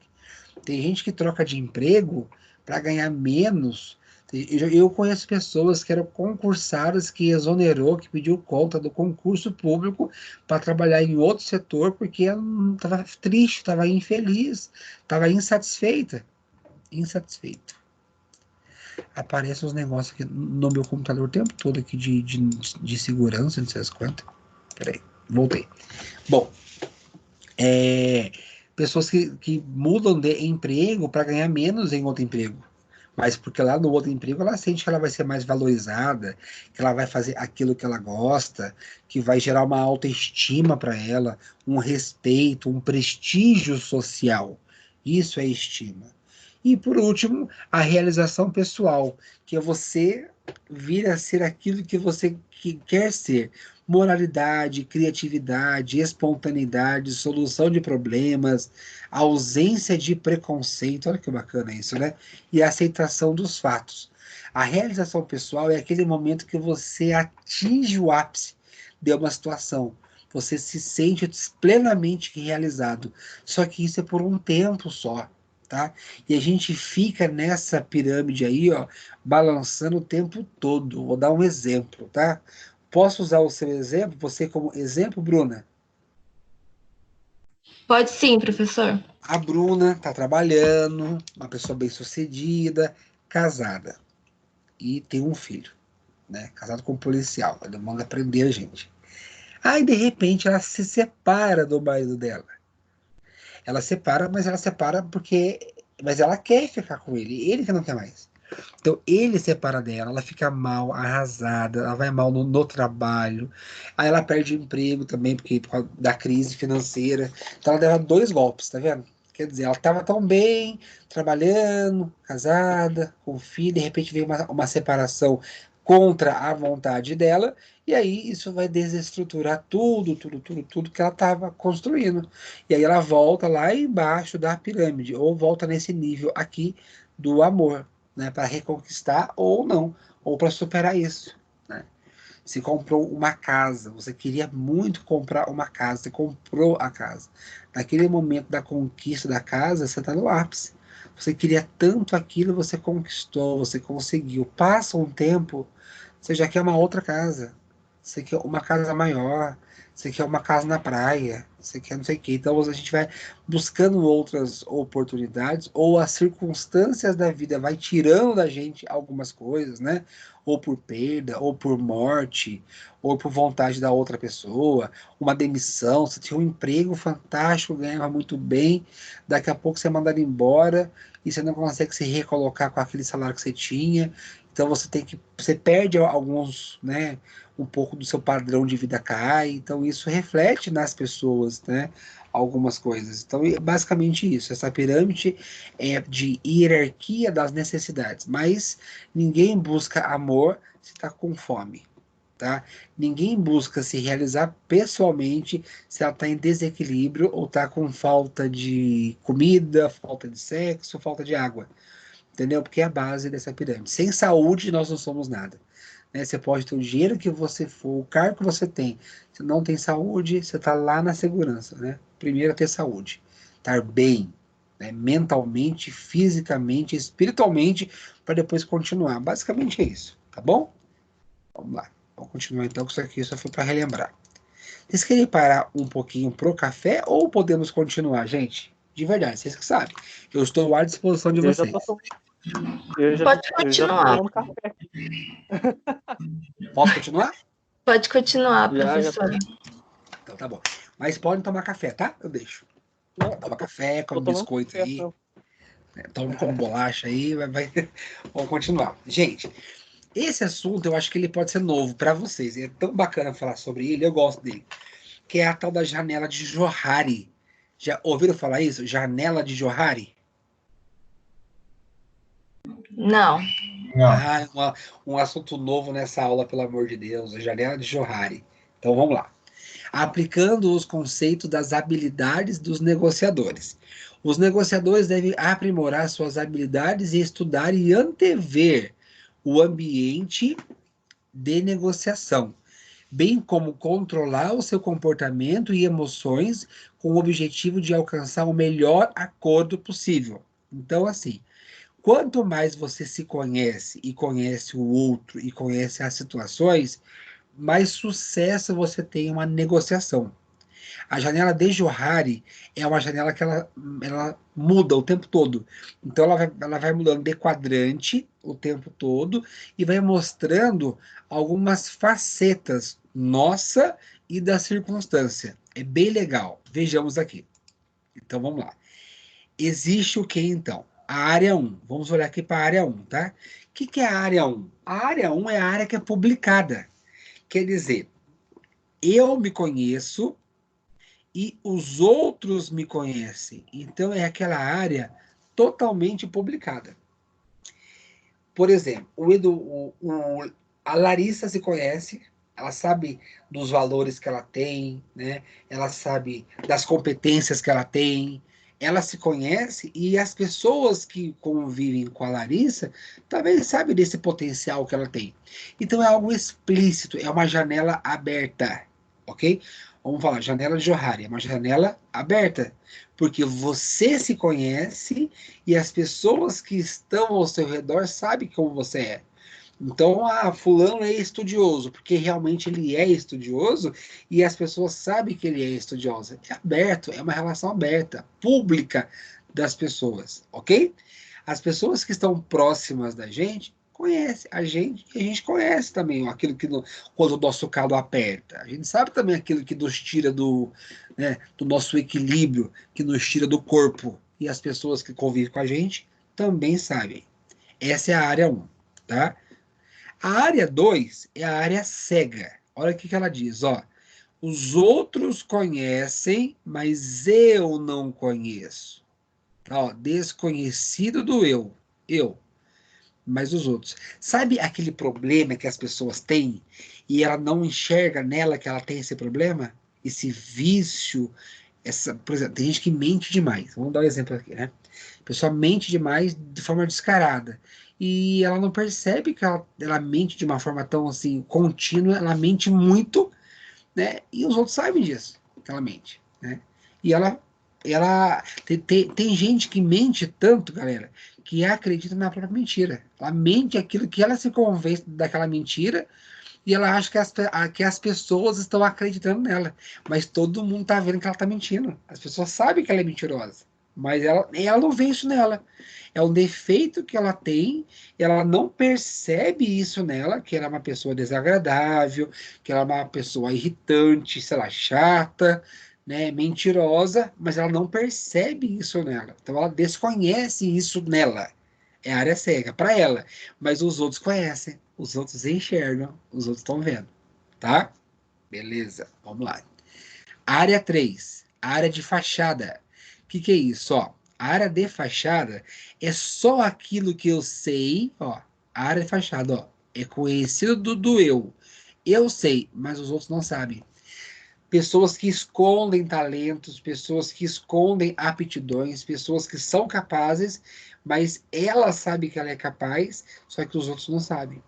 Tem gente que troca de emprego para ganhar menos. Eu conheço pessoas que eram concursadas, que exonerou, que pediu conta do concurso público para trabalhar em outro setor porque ela estava triste, estava infeliz, estava insatisfeita. Insatisfeita. Aparecem uns negócios aqui no meu computador o tempo todo aqui de segurança, não sei as quantas. Peraí, voltei. Bom, pessoas que mudam de emprego para ganhar menos em outro emprego. Mas porque lá no outro emprego ela sente que ela vai ser mais valorizada, que ela vai fazer aquilo que ela gosta, que vai gerar uma autoestima para ela, um respeito, um prestígio social. Isso é estima. E por último, a realização pessoal, que é você vir a ser aquilo que você quer ser. Moralidade, criatividade, espontaneidade, solução de problemas, ausência de preconceito, olha que bacana isso, né? E a aceitação dos fatos. A realização pessoal é aquele momento que você atinge o ápice de uma situação. você se sente plenamente realizado. Só que isso é por um tempo só, tá? E a gente fica nessa pirâmide aí, ó, balançando o tempo todo. Vou dar um exemplo, tá? Posso usar o seu exemplo, você como exemplo, Bruna?
Pode sim, professor.
A Bruna tá trabalhando, uma pessoa bem-sucedida, casada e tem um filho, né? Casado com um policial, ele manda prender a gente. Aí, de repente, ela se separa do marido dela. Ela separa, mas ela separa porque. Mas ela quer ficar com ele que não quer mais. Então, ele separa dela, ela fica mal, arrasada, ela vai mal no trabalho. Aí ela perde o emprego também, porque por causa da crise financeira. Então, ela leva dois golpes, tá vendo? Quer dizer, ela estava tão bem, trabalhando, casada, com filho, de repente veio uma separação contra a vontade dela, e aí isso vai desestruturar tudo que ela estava construindo. E aí ela volta lá embaixo da pirâmide, ou volta nesse nível aqui do amor, né, para reconquistar ou não, ou para superar isso, né? Se comprou uma casa, você queria muito comprar uma casa, você comprou a casa. Naquele momento da conquista da casa, você está no ápice. Você queria tanto aquilo, você conquistou, você conseguiu. Passa um tempo, você já quer uma outra casa. Você quer uma casa maior, você quer uma casa na praia, você quer não sei o quê. Então a gente vai buscando outras oportunidades, ou as circunstâncias da vida vai tirando da gente algumas coisas, né? Ou por perda, ou por morte, ou por vontade da outra pessoa, uma demissão, você tinha um emprego fantástico, ganhava muito bem, daqui a pouco você é mandado embora e você não consegue se recolocar com aquele salário que você tinha, então você perde alguns, né, um pouco do seu padrão de vida cai, então isso reflete nas pessoas, né, algumas coisas. Então, basicamente isso, essa pirâmide é de hierarquia das necessidades, mas ninguém busca amor se está com fome, tá? Ninguém busca se realizar pessoalmente se ela está em desequilíbrio ou está com falta de comida, falta de sexo, falta de água, entendeu? Porque é a base dessa pirâmide. Sem saúde, nós não somos nada, né? Você pode ter o dinheiro que você for, o cargo que você tem, se não tem saúde, você está lá na segurança, né? Primeiro é ter saúde, estar bem, né? Mentalmente, fisicamente, espiritualmente, para depois continuar. Basicamente é isso, tá bom? Vamos lá. Vamos continuar então, que isso aqui só foi para relembrar. Vocês querem parar um pouquinho pro café ou podemos continuar, gente? De verdade, vocês que sabem. Eu estou à disposição de
Eu já
vocês.
tô, eu já,
Pode
eu já tô
continuar.
tomando café.
Posso continuar?
Pode continuar,
Já
professor.
Então tá bom. Mas podem tomar café, tá? Eu deixo.
não,
Toma café,
tô
come
tomando
biscoito
café,
aí,
não.
né? Toma como bolacha aí, Vamos continuar. Gente, esse assunto eu acho que ele pode ser novo para vocês. É tão bacana falar sobre ele, eu gosto dele. Que é a tal da janela de Johari. Já ouviram falar isso? Janela de Johari?
Não.
Ah, um assunto novo nessa aula, pelo amor de Deus. A janela de Johari. Então vamos lá. Aplicando os conceitos das habilidades dos negociadores. Os negociadores devem aprimorar suas habilidades e estudar e antever o ambiente de negociação, bem como controlar o seu comportamento e emoções com o objetivo de alcançar o melhor acordo possível. Então, assim, quanto mais você se conhece e conhece o outro e conhece as situações, mais sucesso você tem em uma negociação. A janela de Johari é uma janela que ela muda o tempo todo. Então ela vai mudando de quadrante o tempo todo e vai mostrando algumas facetas nossa e da circunstância. É bem legal. Vejamos aqui. Então vamos lá. Existe o que então? A área 1. Vamos olhar aqui para a área 1, tá? O que é a área 1? A área 1 é a área que é publicada. Quer dizer, eu me conheço e os outros me conhecem. Então é aquela área totalmente publicada. Por exemplo, a Larissa se conhece, ela sabe dos valores que ela tem, né? Ela sabe das competências que ela tem, ela se conhece e as pessoas que convivem com a Larissa também sabem desse potencial que ela tem. Então é algo explícito, é uma janela aberta, ok? vamos falar, janela de Johari, é uma janela aberta, porque você se conhece e as pessoas que estão ao seu redor sabem como você é. Então, fulano é estudioso, porque realmente ele é estudioso e as pessoas sabem que ele é estudioso. É aberto, é uma relação aberta, pública das pessoas, ok? As pessoas que estão próximas da gente conhecem a gente e a gente conhece também aquilo que quando o nosso calo aperta. A gente sabe também aquilo que nos tira do nosso equilíbrio, que nos tira do corpo. E as pessoas que convivem com a gente também sabem. Essa é a área 1, tá? A área 2 é a área cega. Olha o que ela diz, ó. Os outros conhecem, mas eu não conheço. Ó, desconhecido do eu. Eu. Mas os outros. Sabe aquele problema que as pessoas têm e ela não enxerga nela que ela tem esse problema? Esse vício, por exemplo, tem gente que mente demais. Vamos dar um exemplo aqui, né? A pessoa mente demais de forma descarada. E ela não percebe que ela mente de uma forma tão assim contínua, ela mente muito, né? E os outros sabem disso, que ela mente, né? E ela tem gente que mente tanto, galera, que acredita na própria mentira. Ela mente aquilo que ela se convence daquela mentira e ela acha que as pessoas estão acreditando nela. Mas todo mundo tá vendo que ela tá mentindo. As pessoas sabem que ela é mentirosa. Mas ela não vê isso nela. É um defeito que ela tem, ela não percebe isso nela, que ela é uma pessoa desagradável, que ela é uma pessoa irritante, sei lá, chata, né, mentirosa, mas ela não percebe isso nela. Então ela desconhece isso nela. É a área cega para ela, mas os outros conhecem, os outros enxergam, os outros estão vendo, tá? Beleza, vamos lá. Área 3, área de fachada. O que é isso? Ó, a área de fachada é só aquilo que eu sei, ó, a área de fachada, ó, é conhecido do eu. Eu sei, mas os outros não sabem. Pessoas que escondem talentos, pessoas que escondem aptidões, pessoas que são capazes, mas ela sabe que ela é capaz, só que os outros não sabem.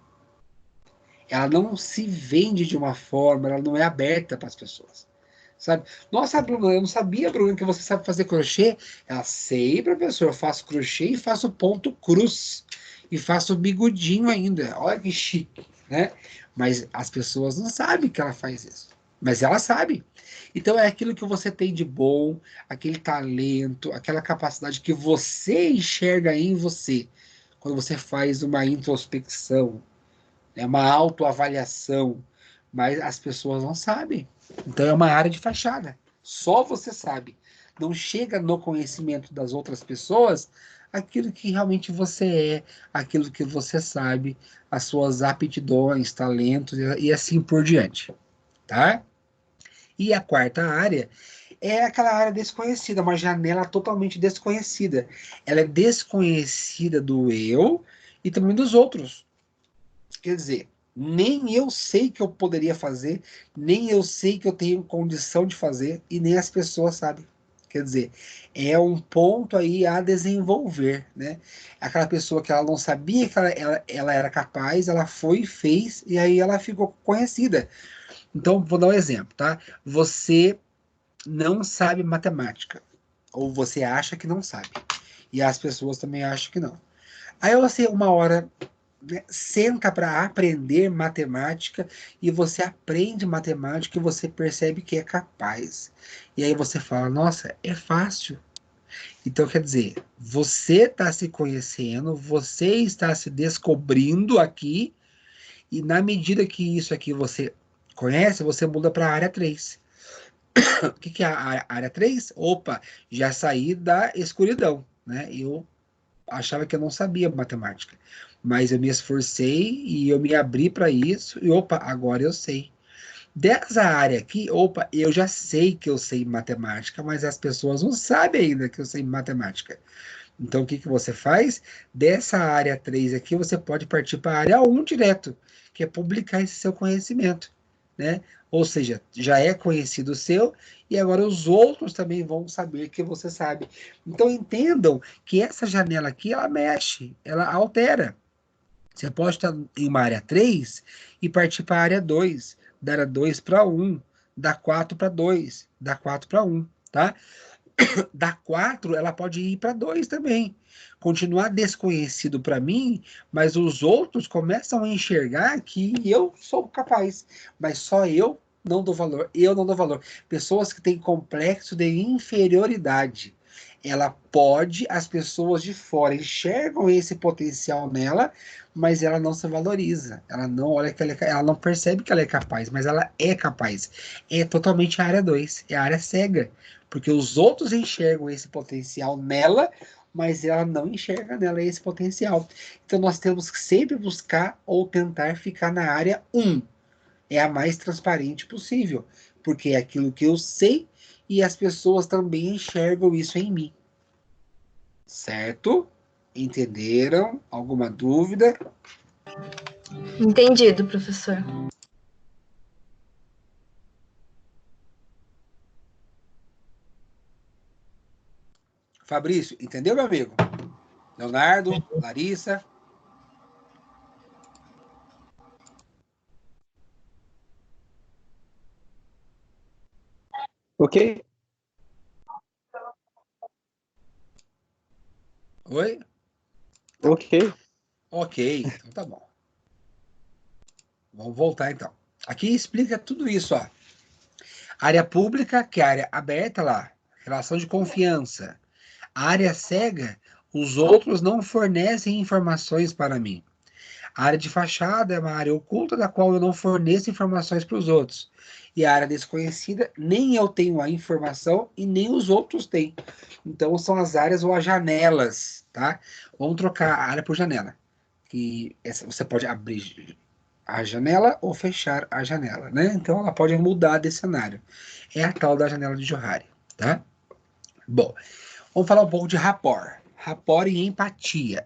Ela não se vende de uma forma, ela não é aberta para as pessoas. Sabe? Nossa, Bruna, eu não sabia, Bruna, que você sabe fazer crochê. Ela sei, professor, eu faço crochê e faço ponto cruz. E faço bigodinho ainda. Olha que chique, né? Mas as pessoas não sabem que ela faz isso. Mas ela sabe. Então é aquilo que você tem de bom, aquele talento, aquela capacidade que você enxerga em você. Quando você faz uma introspecção, é uma autoavaliação, mas as pessoas não sabem. Então é uma área de fachada. Só você sabe. Não chega no conhecimento das outras pessoas aquilo que realmente você é, aquilo que você sabe, as suas aptidões, talentos e assim por diante, tá? E a quarta área é aquela área desconhecida, uma janela totalmente desconhecida. Ela é desconhecida do eu e também dos outros. Quer dizer, nem eu sei que eu poderia fazer, nem eu sei que eu tenho condição de fazer, e nem as pessoas sabem. Quer dizer, é um ponto aí a desenvolver, né? Aquela pessoa que ela não sabia que ela era capaz, ela foi e fez, e aí ela ficou conhecida. Então, vou dar um exemplo, tá? Você não sabe matemática, ou você acha que não sabe, e as pessoas também acham que não. Aí você, uma hora, né, senta para aprender matemática e você aprende matemática e você percebe que é capaz. E aí você fala, nossa, é fácil. Então, quer dizer, você está se conhecendo, você está se descobrindo aqui, e na medida que isso aqui você conhece, você muda para a área 3. O que é a área 3? Opa, já saí da escuridão, né? Eu achava que eu não sabia matemática, mas eu me esforcei e eu me abri para isso e opa, agora eu sei. Dessa área aqui, opa, eu já sei que eu sei matemática, mas as pessoas não sabem ainda que eu sei matemática. Então o que você faz? Dessa área 3 aqui, você pode partir para a área 1 direto, que é publicar esse seu conhecimento, né? Ou seja, já é conhecido o seu e agora os outros também vão saber que você sabe. Então entendam que essa janela aqui, ela mexe, ela altera. Você pode estar em uma área 3 e partir para a área 2, da área 2 para 1, da 4 para 2, da 4 para 1, tá? Da 4, ela pode ir para 2 também. Continuar desconhecido para mim, mas os outros começam a enxergar que eu sou capaz, mas só eu não dou valor. Eu não dou valor. Pessoas que têm complexo de inferioridade, ela pode, as pessoas de fora enxergam esse potencial nela, mas ela não se valoriza. Ela não olha que ela não percebe que ela é capaz, mas ela é capaz. É totalmente a área 2, é a área cega, porque os outros enxergam esse potencial nela, mas ela não enxerga nela esse potencial. Então nós temos que sempre buscar ou tentar ficar na área 1. É a mais transparente possível, porque é aquilo que eu sei e as pessoas também enxergam isso em mim. Certo? Entenderam? Alguma dúvida?
Entendido, professor.
Fabrício, entendeu, meu amigo? Leonardo, Larissa?
Ok?
Oi?
Ok.
Ok, então tá bom. Vamos voltar então. Aqui explica tudo isso, ó. Área pública, que é a área aberta lá, relação de confiança. A área cega, os outros não fornecem informações para mim. A área de fachada é uma área oculta da qual eu não forneço informações para os outros. E a área desconhecida, nem eu tenho a informação e nem os outros têm. Então são as áreas ou as janelas, tá? Vamos trocar a área por janela. Que você pode abrir a janela ou fechar a janela, né? Então ela pode mudar de cenário. É a tal da janela de Johari, tá? Bom, vamos falar um pouco de rapport. Rapport e empatia.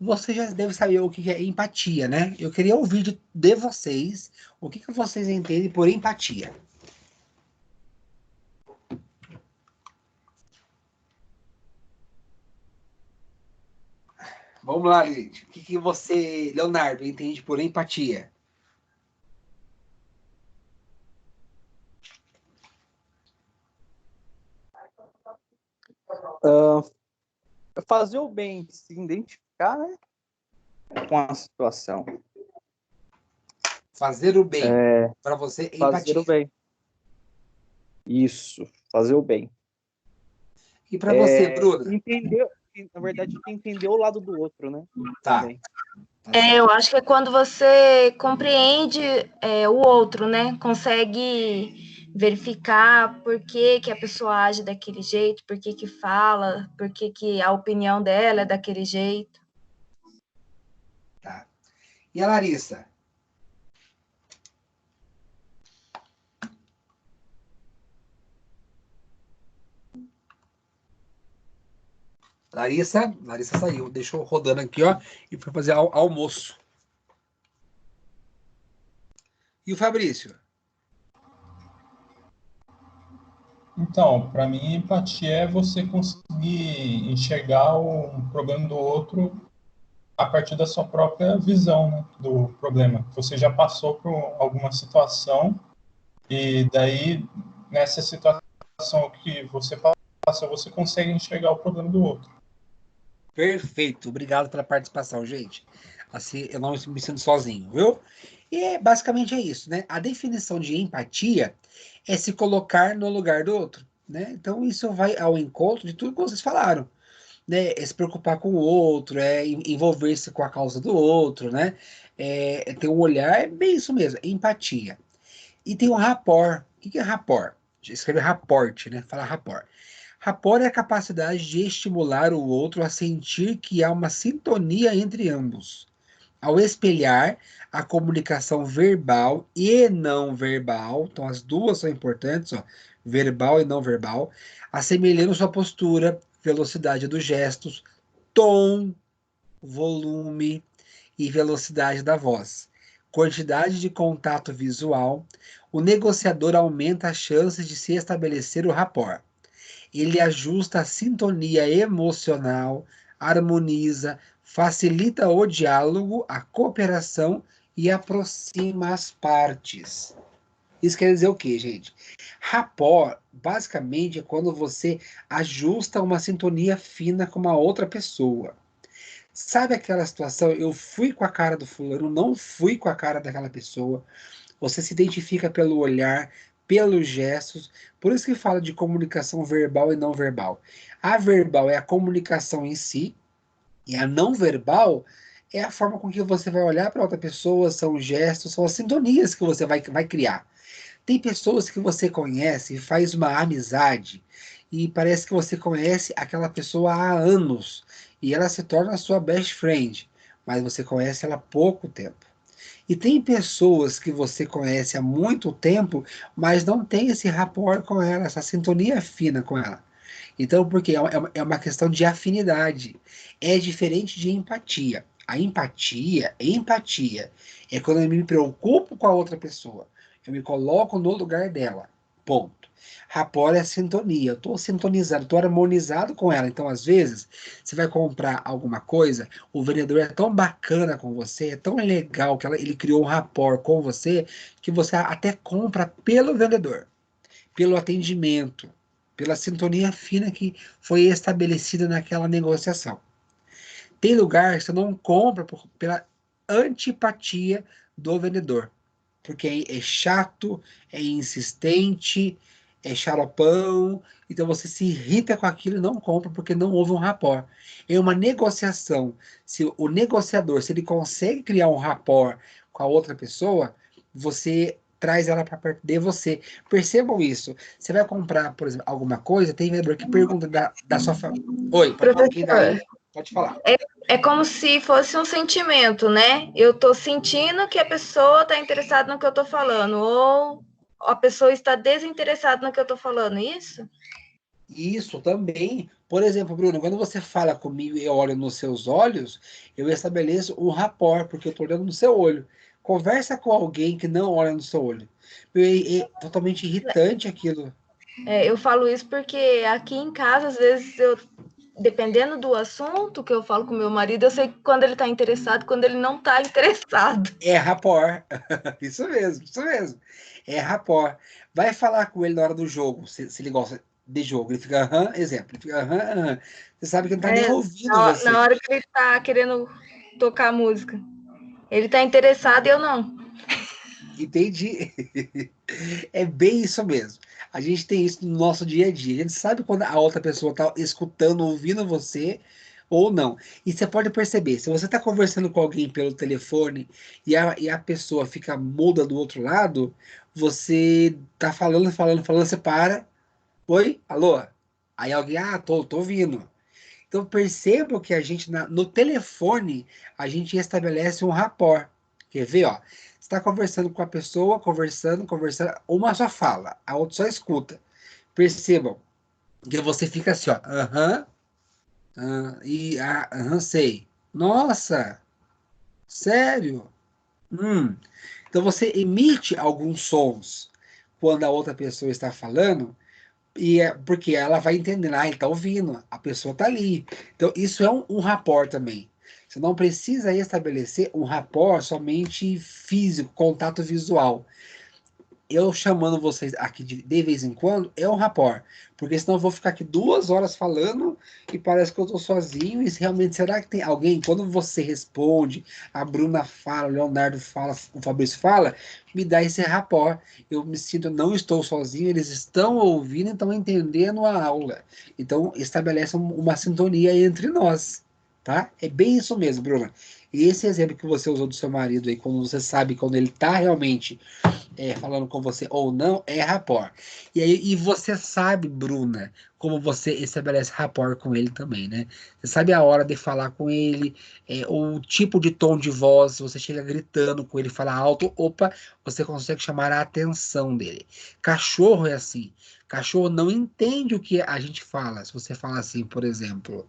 Você já deve saber o que é empatia, né? Eu queria ouvir de vocês o que vocês entendem por empatia. Vamos lá, gente. O que você, Leonardo, entende por empatia?
Fazer o bem, se identificar, né, com a situação.
Fazer o bem. Para você,
Fazer
empatia.
o bem. Isso, fazer o bem.
E para você, Bruna?
Entender, na verdade, entender o lado do outro, né?
Tá.
Também.
Eu acho que é quando você compreende o outro, né? Consegue verificar por que, que a pessoa age daquele jeito, por que, que fala, por que, que a opinião dela é daquele jeito.
Tá. E a Larissa? Larissa saiu, deixou rodando aqui, ó, e foi fazer almoço. E o Fabrício?
Então, para mim, empatia é você conseguir enxergar o problema do outro a partir da sua própria visão, né, do problema. Você já passou por alguma situação e daí, nessa situação que você passou, você consegue enxergar o problema do outro.
Perfeito, obrigado pela participação, gente. Assim, eu não me sinto sozinho, viu? E basicamente é isso, né? A definição de empatia é se colocar no lugar do outro, né? Então isso vai ao encontro de tudo que vocês falaram, né? É se preocupar com o outro, é envolver-se com a causa do outro, né? É ter um olhar, é bem isso mesmo, empatia. E tem o rapport. O que é rapport? Escreve rapport, né? Fala rapport. Rapport é a capacidade de estimular o outro a sentir que há uma sintonia entre ambos. Ao espelhar a comunicação verbal e não verbal, então as duas são importantes, ó, verbal e não verbal, assemelhando sua postura, velocidade dos gestos, tom, volume e velocidade da voz, quantidade de contato visual, o negociador aumenta as chances de se estabelecer o rapport. Ele ajusta a sintonia emocional, harmoniza, facilita o diálogo, a cooperação e aproxima as partes. Isso quer dizer o quê, gente? Rapport, basicamente, é quando você ajusta uma sintonia fina com uma outra pessoa. Sabe aquela situação? Eu fui com a cara do fulano, não fui com a cara daquela pessoa. Você se identifica pelo olhar, pelos gestos. Por isso que fala de comunicação verbal e não verbal. A verbal é a comunicação em si, e a não verbal é a forma com que você vai olhar para outra pessoa, são os gestos, são as sintonias que você vai criar. Tem pessoas que você conhece e faz uma amizade e parece que você conhece aquela pessoa há anos e ela se torna a sua best friend, mas você conhece ela há pouco tempo. E tem pessoas que você conhece há muito tempo, mas não tem esse rapport com ela, essa sintonia fina com ela. Então, porque é uma questão de afinidade. É diferente de empatia. A empatia é quando eu me preocupo com a outra pessoa. Eu me coloco no lugar dela. Ponto. Rapport é sintonia. Eu estou sintonizado, estou harmonizado com ela. Então, às vezes, você vai comprar alguma coisa, o vendedor é tão bacana com você, é tão legal que ele criou um rapport com você, que você até compra pelo vendedor, pelo atendimento, pela sintonia fina que foi estabelecida naquela negociação. Tem lugar que você não compra pela antipatia do vendedor, porque é chato, é insistente, é xaropão, então você se irrita com aquilo e não compra porque não houve um rapport. É uma negociação. Se o negociador, se ele consegue criar um rapport com a outra pessoa, você traz ela para perto de você. Percebam isso. Você vai comprar, por exemplo, alguma coisa, tem vendedor que pergunta da sua família. Oi, quem tá
Professor,
aí, pode falar.
é como se fosse um sentimento, né? Eu tô sentindo que a pessoa está interessada no que eu tô falando, ou a pessoa está desinteressada no que eu tô falando, isso?
Isso também. Por exemplo, Bruno, quando você fala comigo e eu olho nos seus olhos, eu estabeleço um rapport, porque eu estou olhando no seu olho. Conversa com alguém que não olha no seu olho. É totalmente irritante aquilo.
Eu falo isso porque aqui em casa, às vezes, dependendo do assunto que eu falo com meu marido, eu sei quando ele está interessado, quando ele não está interessado.
É rapport. Isso mesmo, isso mesmo. É rapport. Vai falar com ele na hora do jogo, se ele gosta de jogo. Ele fica, aham, exemplo. Ele fica, aham, aham. Você sabe que ele não está nem ouvindo você.
Na hora que ele está querendo tocar música. Ele está interessado e eu não.
Entendi. É bem isso mesmo. A gente tem isso no nosso dia a dia. A gente sabe quando a outra pessoa está escutando, ouvindo você ou não. E você pode perceber, se você está conversando com alguém pelo telefone e a pessoa fica muda do outro lado, você tá falando, falando, falando, você para. Oi? Alô? Aí alguém, tô ouvindo. Então perceba que a gente, no telefone, a gente estabelece um rapport. Quer ver, ó? Você está conversando com a pessoa, conversando, conversando, uma só fala, a outra só escuta. Percebam que você fica assim, ó, aham, aham, sei. Nossa, sério? Então você emite alguns sons quando a outra pessoa está falando, e é porque ela vai entender, ele tá ouvindo, a pessoa tá ali. Então, isso é um rapport também. Você não precisa estabelecer um rapport somente físico, contato visual. Eu chamando vocês aqui de vez em quando é um rapport, porque senão eu vou ficar aqui 2 horas falando e parece que eu estou sozinho. E realmente, será que tem alguém? Quando você responde, a Bruna fala, o Leonardo fala, o Fabrício fala, me dá esse rapport. Eu me sinto, não estou sozinho, eles estão ouvindo, estão entendendo a aula. Então, estabelece uma sintonia entre nós, tá? É bem isso mesmo, Bruna. E esse exemplo que você usou do seu marido aí, quando você sabe quando ele está realmente falando com você ou não, é rapport. E você sabe, Bruna, como você estabelece rapport com ele também, né? Você sabe a hora de falar com ele, o tipo de tom de voz, se você chega gritando com ele, fala alto, opa, você consegue chamar a atenção dele. Cachorro é assim. Cachorro não entende o que a gente fala. Se você fala assim, por exemplo,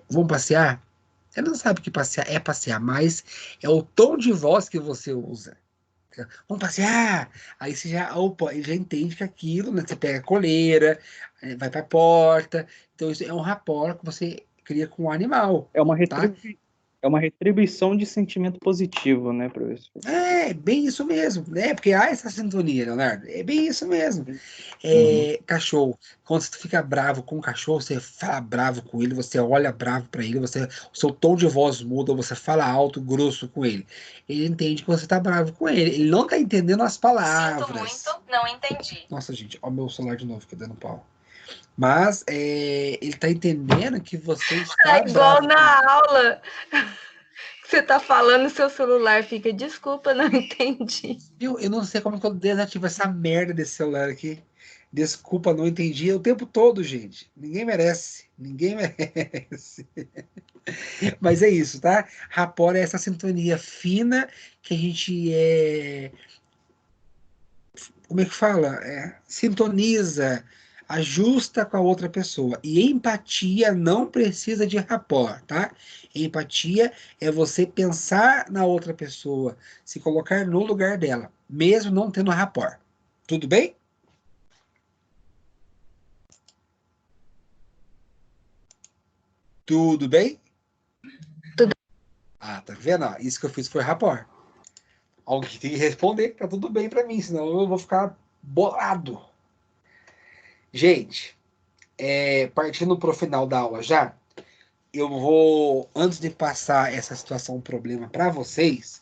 vamos passear? Ele não sabe que passear, mas é o tom de voz que você usa. Vamos passear. Aí você já, opa, ele já entende que aquilo, né? Você pega a coleira, vai para a porta. Então, isso é um rapport que você cria com o animal,
É uma
tá?
É uma retribuição de sentimento positivo, né, professor?
É, bem isso mesmo, né? Porque há essa sintonia, Leonardo. É bem isso mesmo. Cachorro, quando você fica bravo com o cachorro, você fala bravo com ele, você olha bravo para ele, o seu tom de voz muda, você fala alto, grosso com ele. Ele entende que você tá bravo com ele. Ele não tá entendendo as palavras.
Sinto muito, não entendi.
Nossa, gente, ó o meu celular de novo, fica dando pau. Mas ele tá entendendo que você está
É igual
bravo com ele.
na aula. Você tá falando, seu celular fica, desculpa, não entendi.
Eu não sei como que eu desativo essa merda desse celular aqui. Desculpa, não entendi. É o tempo todo, gente. Ninguém merece. Ninguém merece. Mas é isso, tá? Rapport é essa sintonia fina que a gente como é que fala? Sintoniza, ajusta com a outra pessoa. E empatia não precisa de rapport, tá? Empatia é você pensar na outra pessoa, se colocar no lugar dela, mesmo não tendo rapport. Tudo bem? Tudo bem?
Tudo.
Ah, tá vendo? Ó, isso que eu fiz foi rapport. Alguém tem que responder que tá tudo bem pra mim, senão eu vou ficar bolado. Gente, partindo pro final da aula já, eu vou, antes de passar essa situação, um problema para vocês,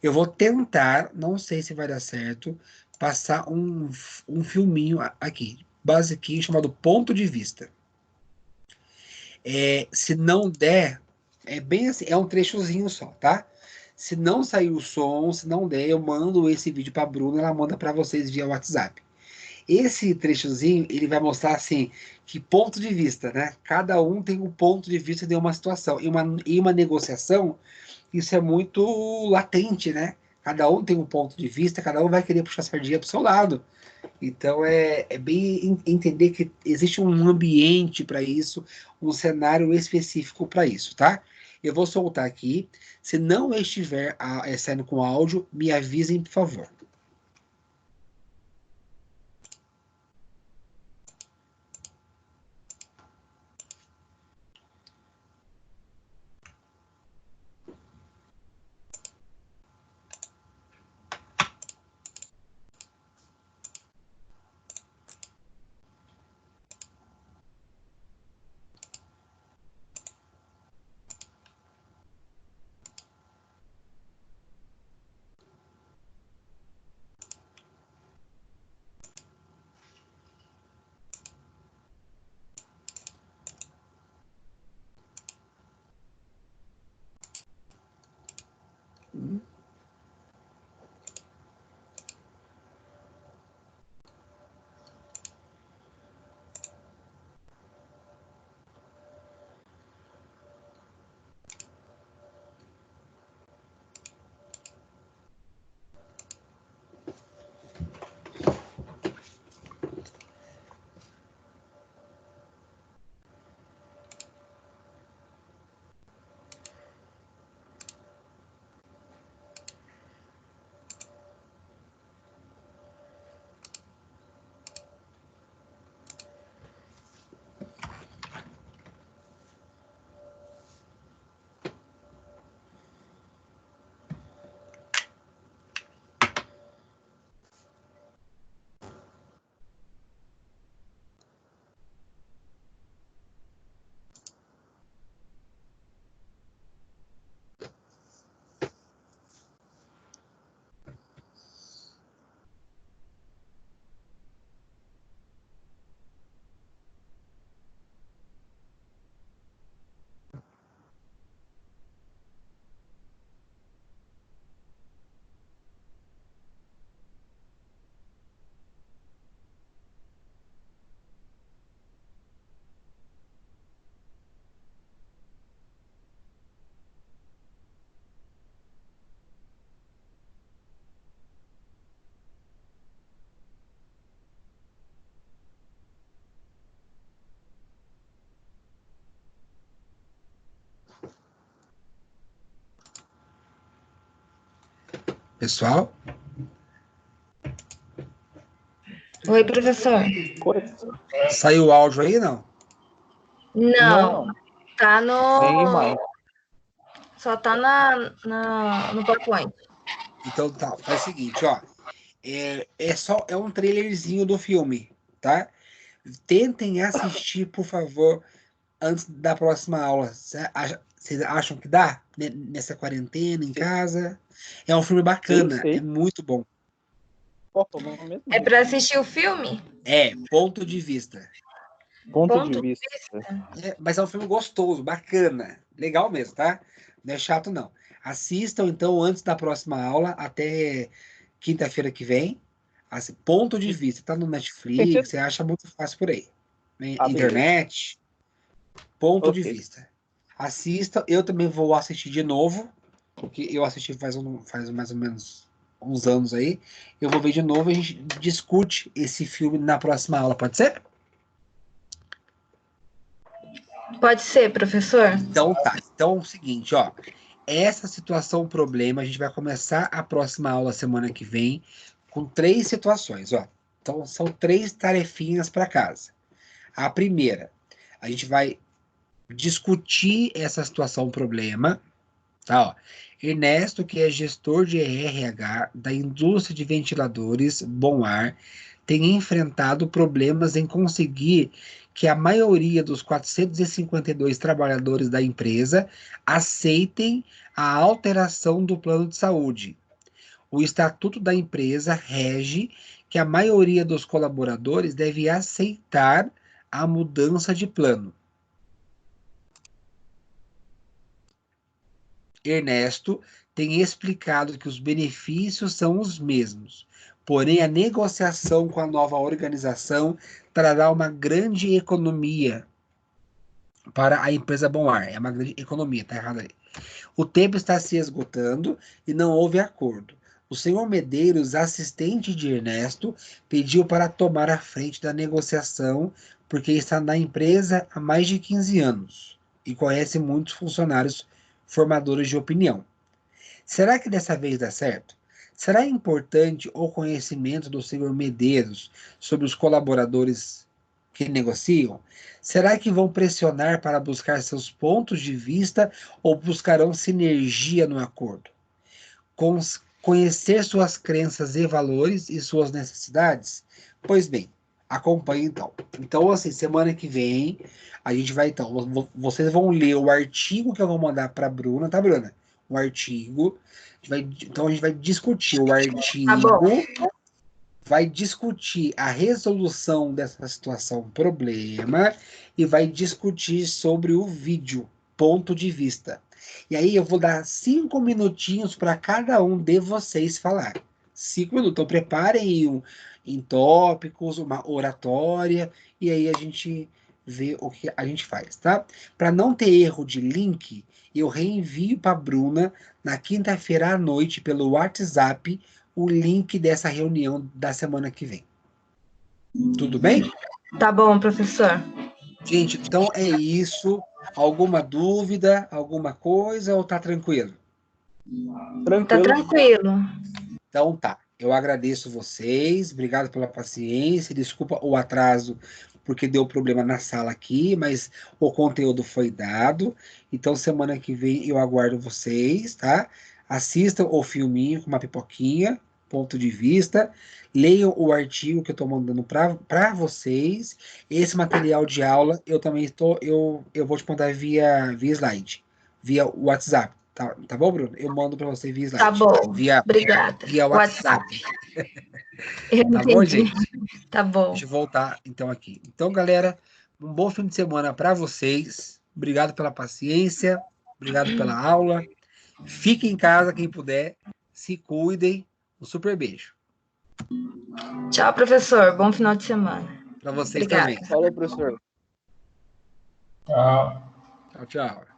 eu vou tentar, não sei se vai dar certo, passar um filminho aqui, basiquinho, chamado Ponto de Vista. Se não der, é bem assim, é um trechozinho só, tá? Se não sair o som, se não der, eu mando esse vídeo para a Bruna, ela manda para vocês via WhatsApp. Esse trechozinho, ele vai mostrar assim, que ponto de vista, né? Cada um tem um ponto de vista de uma situação. Em uma negociação, isso é muito latente, né? Cada um tem um ponto de vista, cada um vai querer puxar a sardinha pro seu lado. Então é bem entender que existe um ambiente para isso, um cenário específico para isso, tá? Eu vou soltar aqui. Se não estiver saindo com áudio, me avisem, por favor. Pessoal?
Oi, professor.
Saiu o áudio aí, não?
Não, tá
Nem
no.
mais.
Só tá no PowerPoint.
Então tá, faz o seguinte, ó. É um trailerzinho do filme, tá? Tentem assistir, por favor, antes da próxima aula. Vocês acham que dá? Nessa quarentena, em casa? É um filme bacana,
Sim.
é muito bom.
Qual que é o nome mesmo?
É para assistir o filme?
Ponto de vista.
Ponto de vista.
Mas é um filme gostoso, bacana. Legal mesmo, tá? Não é chato, não. Assistam, então, antes da próxima aula, até quinta-feira que vem. Ponto de vista. Tá no Netflix, você acha muito fácil por aí. Internet. Ponto de vista. Assista. Eu também vou assistir de novo, porque eu assisti faz mais ou menos uns anos aí. Eu vou ver de novo e a gente discute esse filme na próxima aula, pode ser?
Pode ser, professor.
Então tá. Então é o seguinte, ó. Essa situação, problema, a gente vai começar a próxima aula semana que vem com 3 situações, ó. Então são 3 tarefinhas para casa. A primeira, a gente vai discutir essa situação, problema, tá? Ó. Ernesto, que é gestor de RH da indústria de ventiladores Bom Ar, tem enfrentado problemas em conseguir que a maioria dos 452 trabalhadores da empresa aceitem a alteração do plano de saúde. O estatuto da empresa rege que a maioria dos colaboradores deve aceitar a mudança de plano. Ernesto tem explicado que os benefícios são os mesmos, porém a negociação com a nova organização trará uma grande economia para a empresa Bom Ar. É uma grande economia, tá errado aí. O tempo está se esgotando e não houve acordo. O senhor Medeiros, assistente de Ernesto, pediu para tomar a frente da negociação porque está na empresa há mais de 15 anos e conhece muitos funcionários formadores de opinião. Será que dessa vez dá certo? Será importante o conhecimento do senhor Medeiros sobre os colaboradores que negociam? Será que vão pressionar para buscar seus pontos de vista ou buscarão sinergia no acordo? Conhecer suas crenças e valores e suas necessidades? Pois bem, acompanhe então. Então, assim, semana que vem, a gente vai, então, vocês vão ler o artigo que eu vou mandar para a Bruna, tá, Bruna? O artigo. Então, a gente vai discutir o artigo, vai discutir a resolução dessa situação, problema, e vai discutir sobre o vídeo, ponto de vista. E aí eu vou dar 5 minutinhos para cada um de vocês falar. 5 minutos. Então preparem em tópicos, uma oratória, e aí a gente vê o que a gente faz, tá? Para não ter erro de link, eu reenvio para a Bruna na quinta-feira à noite pelo WhatsApp o link dessa reunião da semana que vem. Tudo bem?
Tá bom, professor.
Gente, então é isso. Alguma dúvida, alguma coisa ou tá tranquilo?
Tá tranquilo.
Então tá. Eu agradeço vocês, obrigado pela paciência, desculpa o atraso porque deu problema na sala aqui, mas o conteúdo foi dado. Então semana que vem eu aguardo vocês, tá? Assistam o filminho com uma pipoquinha, ponto de vista. Leiam o artigo que eu estou mandando para vocês. Esse material de aula eu também eu vou te mandar via slide, via WhatsApp. Tá bom, Bruno? Eu mando para você via slide.
Tá bom.
Obrigada. Via WhatsApp.
Tá
bom, gente?
Tá bom.
Deixa eu voltar então aqui. Então, galera, um bom fim de semana para vocês. Obrigado pela paciência. Obrigado pela aula. Fiquem em casa quem puder. Se cuidem. Um super beijo.
Tchau, professor. Bom final de semana.
Para vocês
Obrigada.
também.
Falou, professor.
Tchau.
Tchau, tchau.